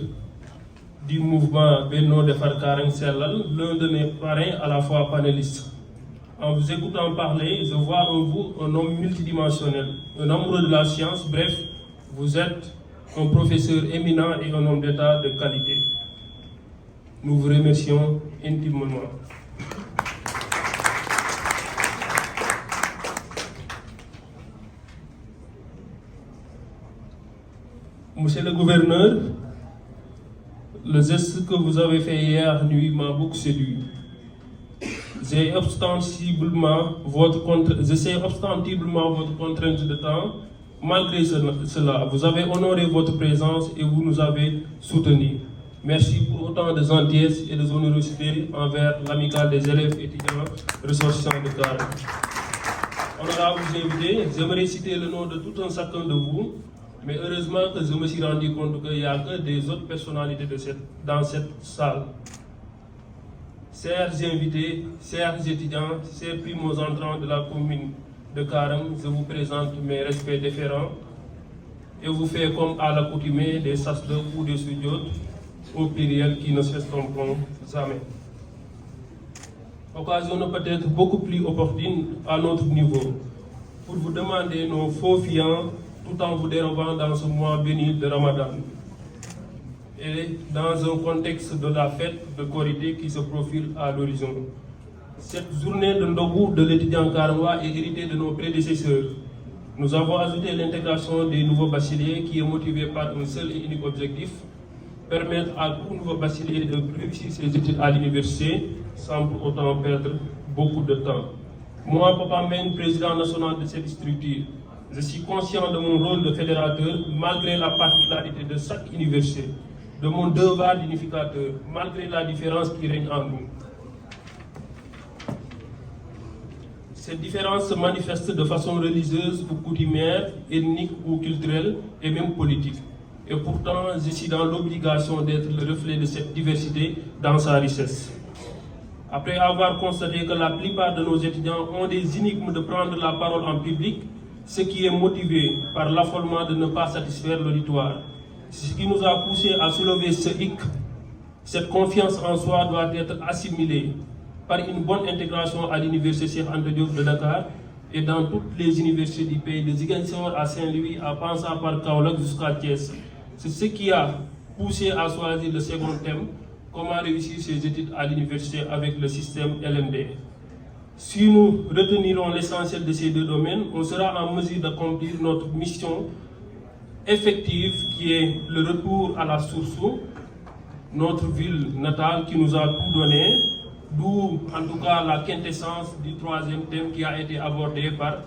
du mouvement Benno Defar Karang Sellal, l'un de mes parrains à la fois panéliste. En vous écoutant parler, je vois en vous un homme multidimensionnel, un amoureux de la science, bref, Vous êtes un professeur éminent et un homme d'État de qualité. Nous vous remercions intimement. Monsieur le gouverneur, le geste que vous avez fait hier nuit m'a beaucoup séduit. J'ai ostensiblement votre contrainte de temps. Malgré cela, vous avez honoré votre présence et vous nous avez soutenus. Merci pour autant de gentillesse et de générosité envers l'amicale des élèves étudiants ressortissants de Karang. Honorables invités, j'aimerais citer le nom de tout un chacun de vous, mais heureusement que je me suis rendu compte qu'il n'y a que des autres personnalités dans cette salle. Chers invités, chers étudiants, chers primos entrants de la commune de Karang, je vous présente mes respects déférents et vous fais comme à l'accoutumée des sasdeurs ou des studiotes au pluriel qui ne s'estomperont jamais. Occasion peut-être beaucoup plus opportune à notre niveau pour vous demander nos faux fiants tout en vous dérobant dans ce mois béni de Ramadan et dans un contexte de la fête de Korité qui se profile à l'horizon. Cette journée de Ndogou de l'étudiant Karangwa est héritée de nos prédécesseurs. Nous avons ajouté l'intégration des nouveaux bacheliers qui est motivée par un seul et unique objectif, permettre à tout nouveau bachelier de réussir ses études à l'université sans pour autant perdre beaucoup de temps. Moi, Papa Meng, président national de cette structure, je suis conscient de mon rôle de fédérateur malgré la particularité de chaque université, de mon devoir d'unificateur malgré la différence qui règne en nous. Cette différence se manifeste de façon religieuse ou coutumière, ethnique ou culturelle et même politique. Et pourtant, je suis dans l'obligation d'être le reflet de cette diversité dans sa richesse. Après avoir constaté que la plupart de nos étudiants ont des énigmes de prendre la parole en public, ce qui est motivé par l'affolement de ne pas satisfaire l'auditoire. Ce qui nous a poussé à soulever ce hic. Cette confiance en soi doit être assimilée par une bonne intégration à l'université Cheikh Anta Diop de Dakar et dans toutes les universités du pays, de Ziguinchor à Saint-Louis, à passant par Kaolack jusqu'à Thiès. C'est ce qui a poussé à choisir le second thème, comment réussir ses études à l'université avec le système LMD. Si nous retenirons l'essentiel de ces deux domaines, on sera en mesure d'accomplir notre mission effective qui est le retour à la source, notre ville natale qui nous a tout donné, d'où en tout cas la quintessence du troisième thème qui a été abordé par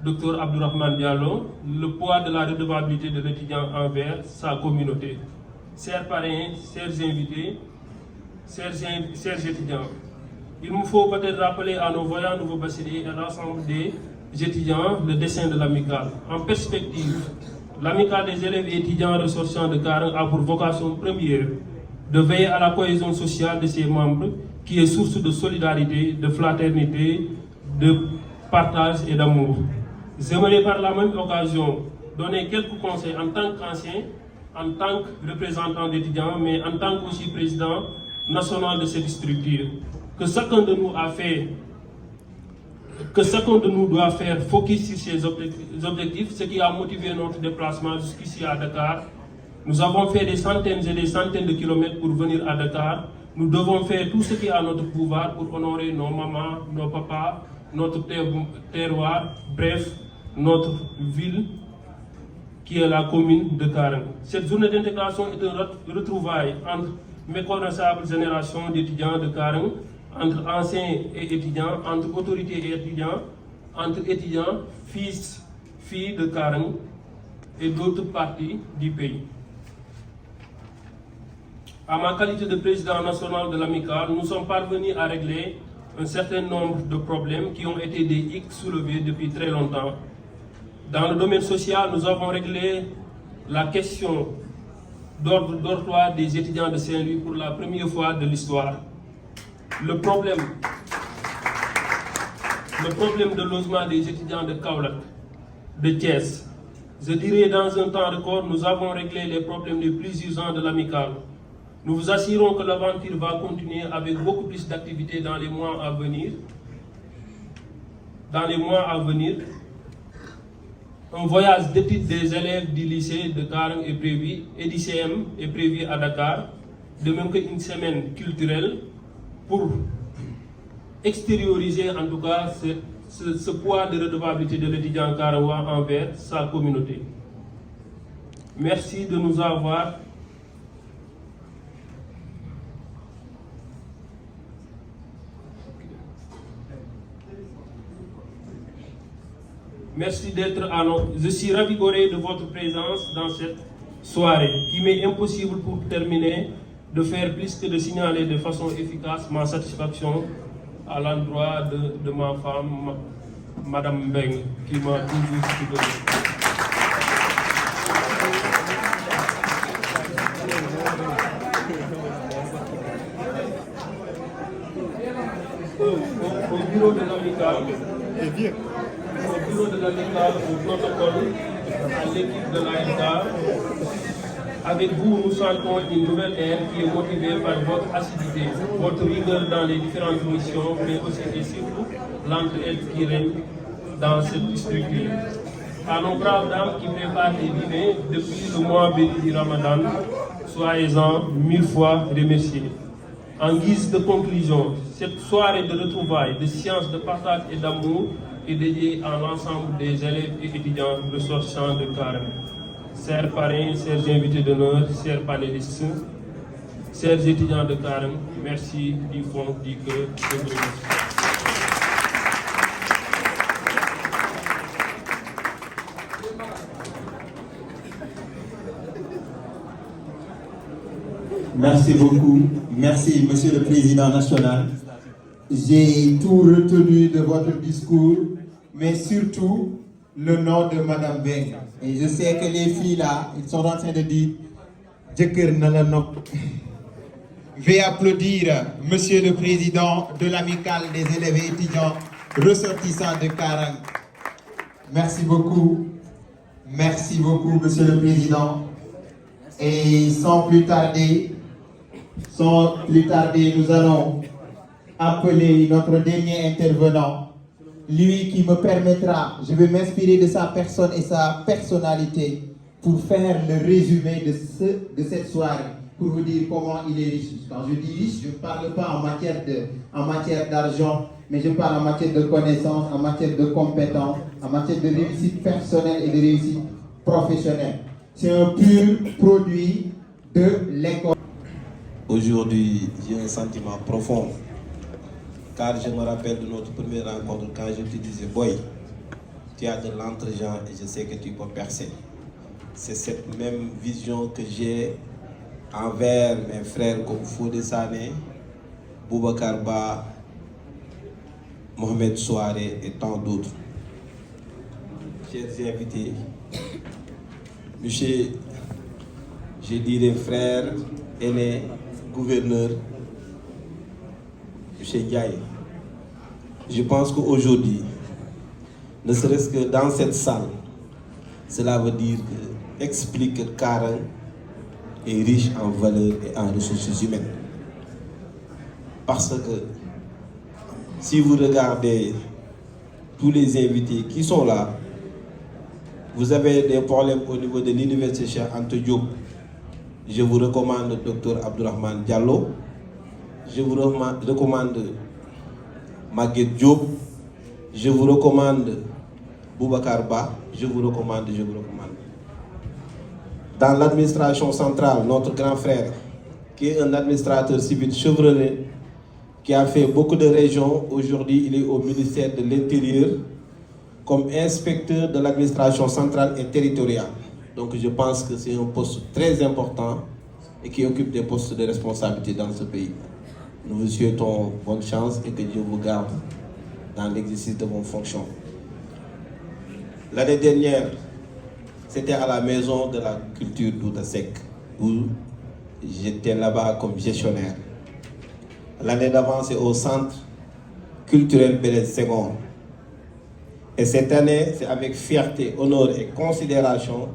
Dr Abdourahmane Diallo, le poids de la redevabilité de l'étudiant envers sa communauté. Chers parrains, chers invités, chers étudiants, il nous faut peut-être rappeler à nos voyants nouveaux bacheliers et à l'ensemble des étudiants le dessin de l'amicale. En perspective, l'amicale des élèves et étudiants ressortissants de Karang a pour vocation première de veiller à la cohésion sociale de ses membres, qui est source de solidarité, de fraternité, de partage et d'amour. J'aimerais par la même occasion donner quelques conseils en tant qu'ancien, en tant que représentant d'étudiants, mais en tant qu'aussi président national de cette structure. Que chacun de nous doit faire focus sur ses objectifs, ce qui a motivé notre déplacement jusqu'ici à Dakar. Nous avons fait des centaines et des centaines de kilomètres pour venir à Dakar. Nous devons faire tout ce qui est à notre pouvoir pour honorer nos mamans, nos papas, notre terroir, bref, notre ville qui est la commune de Karang. Cette journée d'intégration est un retrouvaille entre méconnaissables générations d'étudiants de Karang, entre anciens et étudiants, entre autorités et étudiants, entre étudiants, fils, filles de Karang et d'autres parties du pays. À ma qualité de président national de l'amicale, nous sommes parvenus à régler un certain nombre de problèmes qui ont été des hics soulevés depuis très longtemps. Dans le domaine social, nous avons réglé la question d'ordre des étudiants de Saint-Louis pour la première fois de l'histoire. Le problème de logement des étudiants de Kaolack, de Thiès. Je dirais dans un temps record, nous avons réglé les problèmes les plus urgents de l'amicale. Nous vous assurons que l'aventure va continuer avec beaucoup plus d'activités dans les mois à venir. Un voyage d'études des élèves du lycée de Karang est prévu et du CM est prévu à Dakar, de même qu'une semaine culturelle pour extérioriser en tout cas ce poids de redevabilité de l'étudiant karangois envers sa communauté. Merci de nous avoir Merci d'être à nous. Je suis ravigoré de votre présence dans cette soirée qui m'est impossible pour terminer de faire plus que de signaler de façon efficace ma satisfaction à l'endroit de ma femme, Madame Beng, qui m'a toujours soutenu. Au bureau de l'amicale, au protocole, à l'équipe de l'AICA, avec vous, nous sentons une nouvelle ère qui est motivée par votre assiduité, votre rigueur dans les différentes missions, mais aussi et surtout l'entraide qui règne dans cette structure. À nos braves dames qui préparent les dîners depuis le mois béni du Ramadan, soyez-en 1000 fois remerciés. En guise de conclusion, cette soirée de retrouvailles, de sciences, de partage et d'amour est dédiée à l'ensemble des élèves et étudiants ressortissants de Karang. Chers parrains, chers invités d'honneur, chers panélistes, chers étudiants de Karang, merci du fond du cœur de vous remercier. Merci beaucoup. Merci, Monsieur le Président national. J'ai tout retenu de votre discours, mais surtout le nom de Madame Beng. Et je sais que les filles là, ils sont en train de dire Djeker Nalanok. Veuillez applaudir Monsieur le Président de l'Amicale des élèves et étudiants ressortissants de Karang. Merci beaucoup. Merci beaucoup, Monsieur le Président. Et sans plus tarder, nous allons appeler notre dernier intervenant, lui qui me permettra, je vais m'inspirer de sa personne et sa personnalité pour faire le résumé de cette soirée, pour vous dire comment il est riche. Quand je dis riche, je ne parle pas en matière d'argent, mais je parle en matière de connaissances, en matière de compétences, en matière de réussite personnelle et de réussite professionnelle. C'est un pur produit de l'école. Aujourd'hui, j'ai un sentiment profond, car je me rappelle de notre première rencontre quand je te disais, boy, tu as de l'entre-gens et je sais que tu peux percer. C'est cette même vision que j'ai envers mes frères comme Fodé Sané, Boubacar Ba, Mohamed Souaré et tant d'autres. Chers invités, monsieur, je dirais frère, aîné, gouverneur, monsieur Ndiaye, je pense qu'aujourd'hui, ne serait-ce que dans cette salle, cela veut dire que explique que Karang est riche en valeurs et en ressources humaines. Parce que si vous regardez tous les invités qui sont là, vous avez des problèmes au niveau de l'université Cheikh Anta Diop. Je vous recommande le docteur Abdourahmane Diallo. Je vous recommande Maguette Diop. Je vous recommande Boubacar Ba. Je vous recommande. Dans l'administration centrale, notre grand frère, qui est un administrateur civil chevronné, qui a fait beaucoup de régions, aujourd'hui il est au ministère de l'Intérieur, comme inspecteur de l'administration centrale et territoriale. Donc je pense que c'est un poste très important et qui occupe des postes de responsabilité dans ce pays. Nous vous souhaitons bonne chance et que Dieu vous garde dans l'exercice de vos fonctions. L'année dernière, c'était à la maison de la culture d'Outasek, où j'étais là-bas comme gestionnaire. L'année d'avant, c'est au centre culturel Blaise Senghor. Et cette année, c'est avec fierté, honneur et considération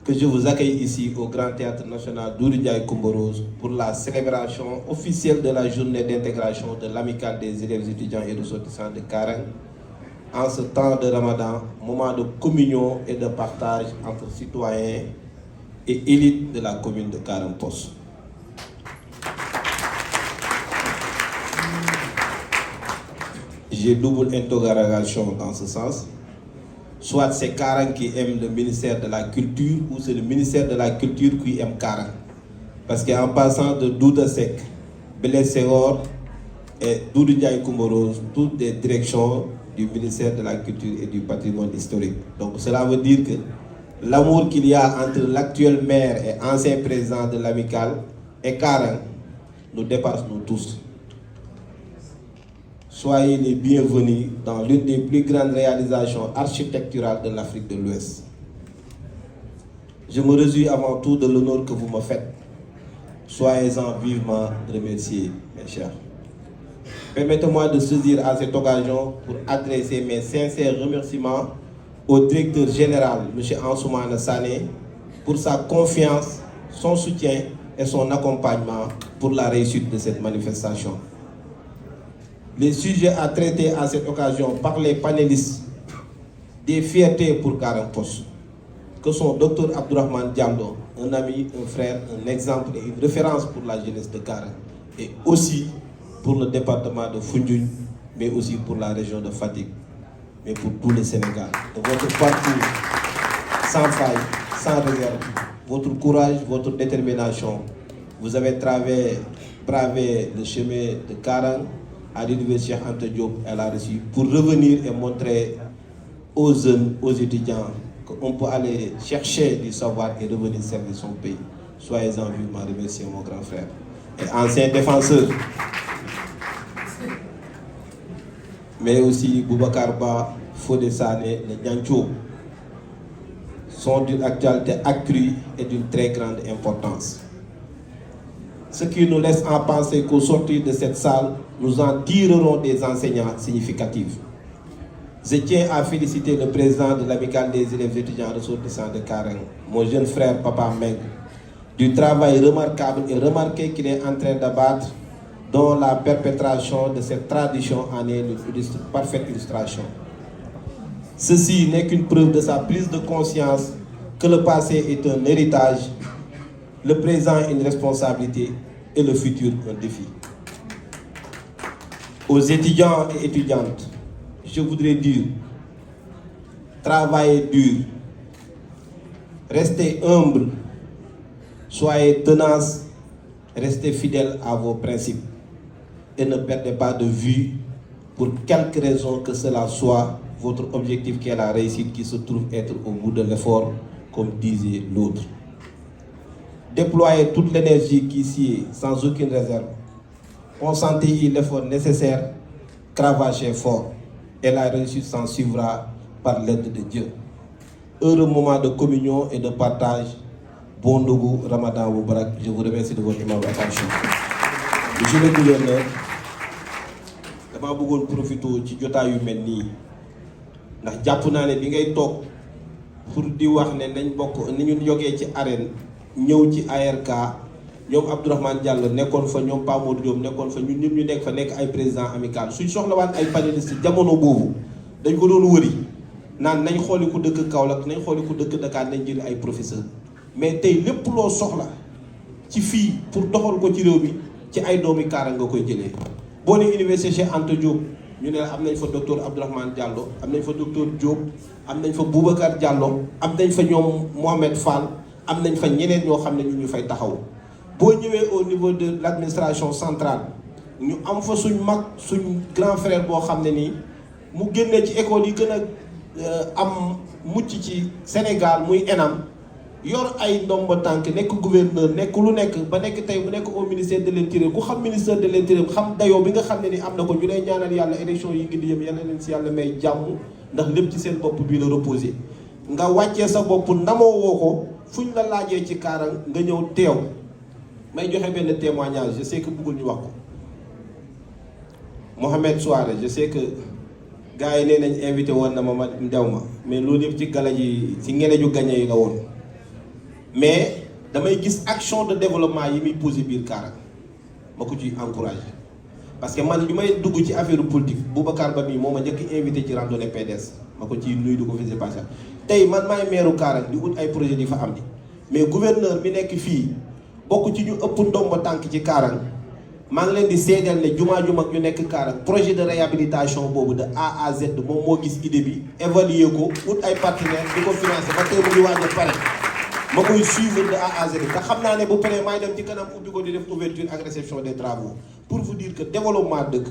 que je vous accueille ici au Grand Théâtre National Doudou Ndiaye Coumba Rose pour la célébration officielle de la journée d'intégration de l'Amicale des élèves étudiants et ressortissants de Karang en ce temps de Ramadan, moment de communion et de partage entre citoyens et élites de la commune de Karang Poste. J'ai double interrogation dans ce sens. Soit c'est Karang qui aime le ministère de la Culture ou c'est le ministère de la Culture qui aime Karang. Parce qu'en passant de Douda Seck, Blaise Senghor et Doudou Ndiaye Coumba Rose, toutes des directions du ministère de la Culture et du Patrimoine historique. Donc cela veut dire que l'amour qu'il y a entre l'actuel maire et ancien président de l'amicale et Karang nous dépasse nous tous. Soyez les bienvenus dans l'une des plus grandes réalisations architecturales de l'Afrique de l'Ouest. Je me réjouis avant tout de l'honneur que vous me faites. Soyez-en vivement remerciés, mes chers. Permettez-moi de saisir à cette occasion pour adresser mes sincères remerciements au directeur général, M. Ansoumana Sané, pour sa confiance, son soutien et son accompagnement pour la réussite de cette manifestation. Les sujets à traiter à cette occasion par les panélistes, des fiertés pour Karang Poste, que sont Dr Abdourahmane Diallo, un ami, un frère, un exemple et une référence pour la jeunesse de Karang, et aussi pour le département de Foundiougne, mais aussi pour la région de Fatick, mais pour tout le Sénégal. De votre parcours sans faille, sans réserve, votre courage, votre détermination, vous avez bravé le chemin de Karang à l'université Cheikh Anta Diop et à la Russie pour revenir et montrer aux jeunes, aux étudiants qu'on peut aller chercher du savoir et revenir servir son pays. Soyez-en vivement remerciés, mon grand frère. Et ancien défenseur, mais aussi Boubacar Ba, Fodé Sané, le Niancho, sont d'une actualité accrue et d'une très grande importance. Ce qui nous laisse en penser qu'au sortir de cette salle, nous en tirerons des enseignants significatifs. Je tiens à féliciter le président de l'amicale des élèves étudiants ressortissants de Karang, mon jeune frère Papa Meng, du travail remarquable et remarqué qu'il est en train d'abattre, dont la perpétration de cette tradition en est une parfaite illustration. Ceci n'est qu'une preuve de sa prise de conscience que le passé est un héritage, le présent une responsabilité et le futur un défi. Aux étudiants et étudiantes, je voudrais dire, travaillez dur, restez humble, soyez tenaces, restez fidèles à vos principes et ne perdez pas de vue, pour quelque raison que cela soit, votre objectif qui est la réussite qui se trouve être au bout de l'effort, comme disait l'autre. Déployez toute l'énergie qui s'y est sans aucune réserve. Consentez l'effort nécessaire, cravachez fort, et la réussite s'en suivra par l'aide de Dieu. Heureux moment de communion et de partage. Bon Nougou, Ramadan Moubarak. Je vous remercie de votre attention. Monsieur le gouverneur, je vais profiter ci jotaayu mel nii ndax jàpp naa ne bi ngay toog pour di wax ne nañ bokk ni ñu jógee ci arène ñëw ci ARK ñoom Abdourahmane Diallo nekkoon fa ñoom Pa Modou Diop nekkoon fa ñun ñëpp ñu nekk fa nekk ay président amical suñ soxlawaan ay panélistes jamono boobu dañ ko doon wëri naan nañ xooli ku dëkk Kaolack nañ xooli ku dëkk Dakar nañ jël ay professeur mais tey lépp loo soxla ci fii pour doxal ko ci réew mi ci ay doomi Karang nga koy jëlee boo ne université Cheikh Anta Diop ñu ne am nañ fa docteur Abdourahmane Diallo am nañ fa docteur Diop am nañ fa Boubacar Diallo am nañ fa ñoom Mohamed Fall am nañ fa ñeneen ñoo xam ne ñu fay taxaw boo ñëwee au niveau de l'administration centrale ñu am fa suñ mag suñ grand frère boo xam ne nii mu génnee ci école yi gën a am mucc ci Sénégal muy ENAM yor ay ndomba tànk nekk gouverneur nekk lu nekk ba nekk tey bu nekk au ministère de l'intérieur ku xam ministère de l'intérieur xam dayoo bi nga xam ne ni am na ko ñu lay ñaanal yàlla élection yi ngi di yëm yal na leen si yàlla may jàmm ndax lépp ci seen bopp bii la reposé nga wàccee sa bopp ndamoo woo ko fuñ la laajee ci Karang nga ñëw teew may joxe benn témoignage je sais que bëggul ñu wax ko Mohamed Souare je sais que gars yi nee nañ invité woon na ma ndew ma mais loolu yëpp ci gala ji ci ngeleju gañe yi la woon mais damay gis action de développement yi muy posé biir Karang ma ko ciy encouragé parce que man bi may dugg ci affaire politique Boubacar Ba mii moo ma njëkk invité ci randonnée PDS ma ko ci nuyu di ko fi passé tey man maay maire Karang di ut ay projet di fa am di mais gouverneur bi nekk fii bokk ci ñu ëpp ndomba tànk ci Karang maa ngi leen di seedeel ne jumaa ju mag ñu nekk Karang projet de réhabilitation boobu de A à Z moom moo gis idée bi évaluer ko ut ay partenaires di ko financer ba tey mu ngi waaj a pare ma koy suivre de A à Z te xam naa ne bu paree maay dem ci kanam ubbi ko di def ouverture ak réception des travaux pour vous dire que développement dëkk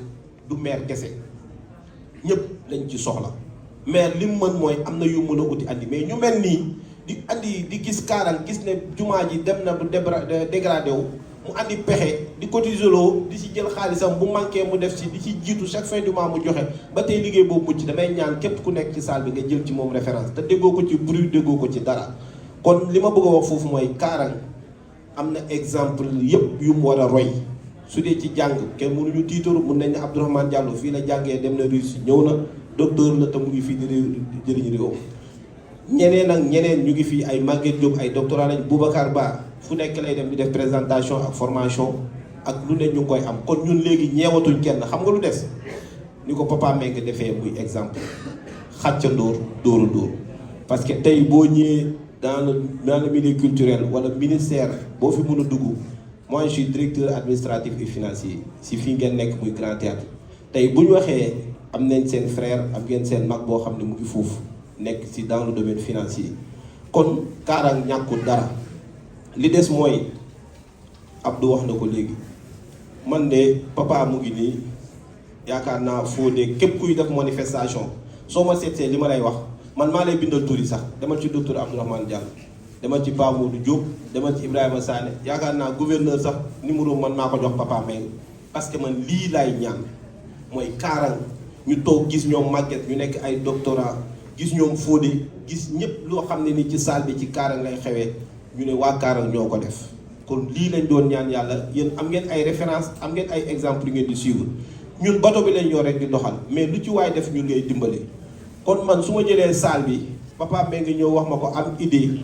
du maire kese ñëpp lañ ci soxla maire li mu mën mooy am na yu mën a uti andi mais ñu mel nii di andi di gis Karang gis ne jumaa ji dem na bu dégradé wu mu andi pexe di cotiser loo di ci jël xaalisam bu manqué mu def ci di ci jiitu chaque fin du mois mu joxe ba tey liggéey boobu mucc damay ñaan képp ku nekk ci salle bi nga jël ci moom référence te déggoo ko ci bruit déggoo ko ci dara kon li ma bëgg a wax foofu mooy Karang am na exemple yëpp yu mu war a roy su dee ci jàng kenn mënuñu tiitaru mun nañ ne Abdourahmane Diallo fii la jàngee dem na Russie ñëw na docteur la te mu ngi fii di jëriñ réew ñeneen ak ñeneen ñu ngi fii ay Maguette Diop ay doctorat lañ Boubacar Ba fu nekk lay dem di def présentation ak formation ak lu ne ñu ngi koy am kon ñun léegi ñeewatuñ kenn xam nga lu des ni ko Papa Mbengue defee muy exemple xàccandoor dóoru dóor parce que tey boo ñëwee dans le milieu culturel wala ministère boo fi mën a dugg moi je suis directeur administratif et financier si fii ngeen nekk muy Grand Théâtre tey bu ñu waxee am nañ seen frère am ngeen seen mag boo xam ne mu ngi foofu nekk si dans le domaine financier kon Karang ñàkkul dara li des mooy Abdou wax na ko léegi man de papa mu ngi nii yaakaar naa foo de képp kuy def manifestation soo ma seetsee li ma lay wax man maa lay bindal tur yi sax demal ci docteur Abdourahmane Diallo demal ci Pa Modou Diop demal ci Ibrahima Sané yaakaar naa gouverneur sax numéro man maa ko jox Papa Mbengue parce que man lii laay ñaan mooy Karang ñu toog gis ñoom Maguette ñu nekk ay doctorat gis ñoom Fodé gis ñëpp loo xam ne ni ci salle bi ci Karang lay xewee ñu ne waa Karang ñoo ko def kon lii lañ doon ñaan yàlla yéen am ngeen ay référence am ngeen ay exemple yu ngeen di suivre ñun bato bi lañ yor rek di doxal mais lu ci waay def ñun ngay dimbale kon man su ma jëlee salle bi Papa Mbengue ñëw wax ma ko am idée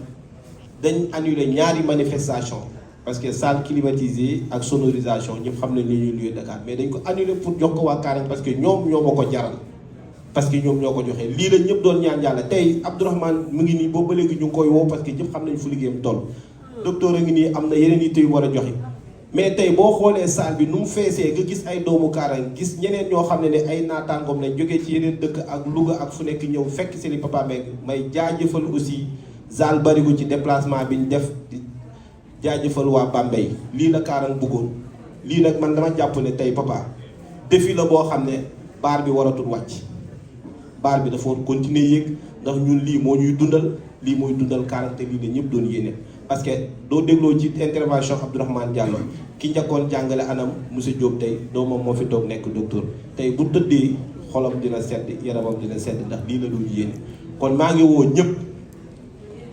dañ annuler ñaari manifestation parce que salle climatisée ak sonorisation ñëpp xam nañ li ñuy luy Dakar mais dañ ko annuler pour jox ko waa Karang parce que ñoom ñoo ma ko jaral parce que ñoom ñoo ko joxee lii la ñëpp doon ñaan yàlla tey Abdourahmane mu ngi nii boobu ba léegi ñu ngi koy woo parce que ñëpp xam nañ fu liggéeyam toll docteur a ngi nii am na yeneen yitte yu war a joxe mais tey boo xoolee salle bi nu mu feesee nga gis ay doomu Karang gis ñeneen ñoo xam ne ay naataangoom lañ jógee ci yeneen dëkk ak Louga ak fu nekk ñëw fekk si li Papa Mbengue may jaajëfal aussi Zal Barigo ci déplacement bi ñu def jaajëfal waa Bambey lii la Karang bëggoon lii nag man dama jàpp ne tey papa défi la boo xam ne baar bi waratul wàcc baar bi dafa war continuer yéeg ndax ñun lii moo ñuy dundal lii mooy dundal Karang te lii la ñëpp doon yéene parce que doo dégloo ci intervention Abdourahmane Diallo ki njëkkoon jàngale anam monsieur Diop tey doomam moo fi toog nekk docteur tey bu tëddee xolam dina sedd yaramam dina sedd ndax lii la doon yéene kon maa ngi woo ñëpp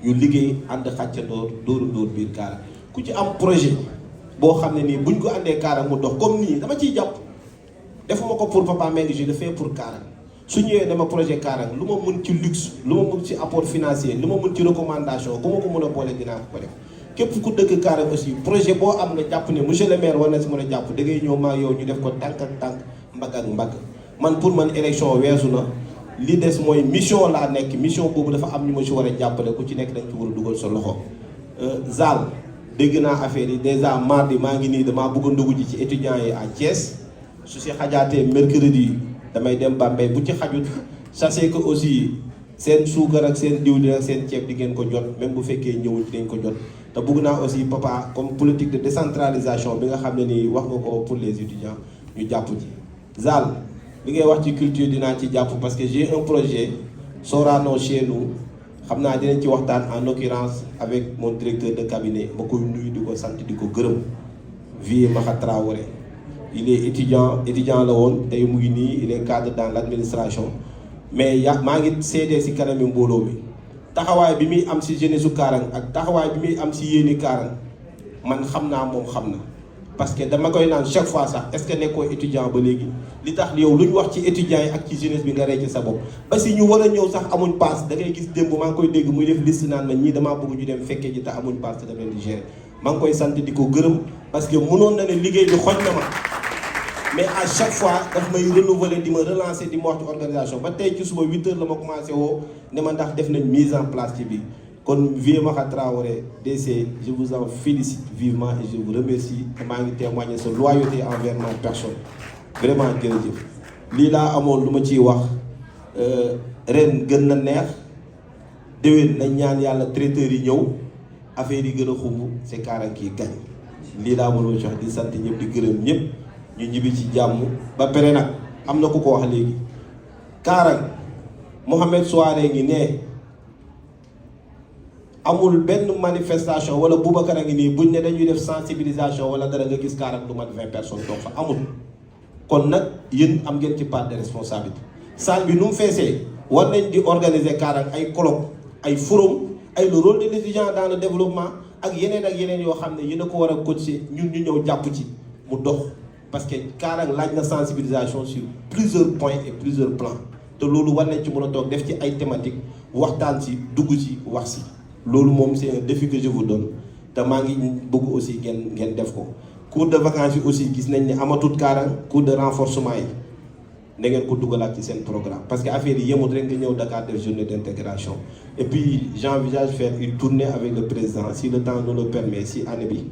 ñu liggéey ànd xàccandoor dóoru dóor biir Karang ku ci am projet boo xam ne nii buñ ko àndee Karang mu dox comme nii dama ciy jàpp defuma ko pour Papa Mbengue je le fais pour Karang su ñëwee dama projet Karang lu ma mën ci luxe lu ma mën ci apport financier lu ma mën ci recommandation ku ma ko mën a boole dinaa ko def képp ku dëkk Karang aussi projet boo am nga jàpp ne monsieur le maire war na si mën a jàpp da ngay ñëw maa yow ñu def ko tànk ak tànk mbagg ak mbagg man pour man élection weesu na li des mooy mission laa nekk mission boobu dafa am ñu ma si war a jàppale ku ci nekk dañ ci war a dugal sa loxo Zal dégg naa affaire yi déjà mardi maa ngi nii damaa bëgg a ndugg ji ci étudiants yi à Thiès su si xajaatee mercredi damay dem Bambey bu ci xajut sachez que aussi seen suukar ak seen diwlin ak seen ceeb di ngeen ko jot même bu fekkee ñëwul dañ ko jot te bëgg naa aussi papa comme politique de décentralisation bi nga xam ne nii wax nga ko pour les étudiants ñu jàpp ci Zal li ngay wax ci culture dinaa ci jàpp parce que j'ai un projet Sorano chez nous xam naa dinañ ci waxtaan en l'occurrence avec mon directeur de cabinet ma koy nuyu di ko sant di ko gërëm Vieux Maxa Traoré il est étudiant la woon tey mu ngi nii il est cadre dans l'administration mais maa ngi seedee si kanami mbooloo mi taxawaay bi muy am si jeunesse su Karang ak taxawaay bi muy am si yéeni Karang man xam naa moom xam na parce que dama koy naan chaque fois sax est-ce que nekkoo étudiant ba léegi li tax yow lu ñu wax ci étudiants yi ak ci jeunesse bi nga rey ci sa bopp ba si ñu war a ñëw sax amuñ paas da ngay gis démb maa ngi koy dégg muy def liste naan ma ñii damaa bëgg ñu dem fekkee ji te amuñ paas te dama leen di gérer maa ngi koy sant di ko gërëm parce que mënoon na ne liggéey bi xoj na ma mais à chaque fois daf may renouveler di me relancer di ma wax ci organisation ba tey ci suba 8h la ma commencé woo ne ma ndax def nañ mise en place ci bi kon Vieux Maxa Traoré DC je vous en félicite vivement et je vous remercie te maa ngi témoigner sa loyauté envers ma personne vraiment jërëjëf lii laa amoon lu ma ciy wax ren gën na neex déwén nañ ñaan yàlla traiteurs yi ñëw affaire yi gën a xumb c'est Karang kii gañ lii laa mënoo jox di sant ñëpp di gërëm ñëpp ñu ñibbi ci jàmm ba pare nag am na ku ko wax léegi Karang Mohamed Souaré ngi ne amul benn manifestation wala Boubacar a ngi nii buñ ne dañuy def sensibilisation wala dara nga gis Karang lu mat 20 personnes donc fa amul kon nag yéen am ngeen ci part de responsabilité salle bi nu mu feesee war nañ di organiser Karang ay colloque ay forum ay le rôle de l'étudiant dans le développement ak yeneen yoo xam ne yéen a ko war a coacher ñun ñu ñëw jàpp ci mu dox parce que Karang laaj na sensibilisation sur plusieurs points et plusieurs plans te loolu war nañ ci mën a toog def ci ay thématiques waxtaan ci dugg ci wax si loolu moom c'est un défi que je vous donne te maa ngi bëgg aussi ngeen def ko cours de vacances yi aussi gis nañ ne amatut Karang cours de renforcement yi na ngeen ko dugalaat ci seen programme parce que affaire yi yemut rek nga ñëw Dakar def journée d'intégration et puis j'envisage faire une tournée avec le président si le temps nous le permet si année bi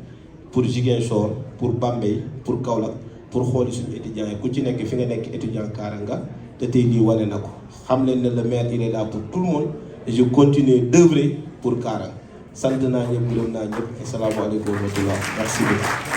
pour Ziguinchor pour Bambey pour Kaolack pour xooli suñu étudiants yi ku ci nekk fi nga nekk étudiant Karang nga te tey lii wane na ko xam leen ne le maire il est là pour tout le monde et je continue d'œuvrer pour Karang sant naa ñëpp gërëm naa ñëpp asalaamaaleykum wa rahmatullah merci beaucoup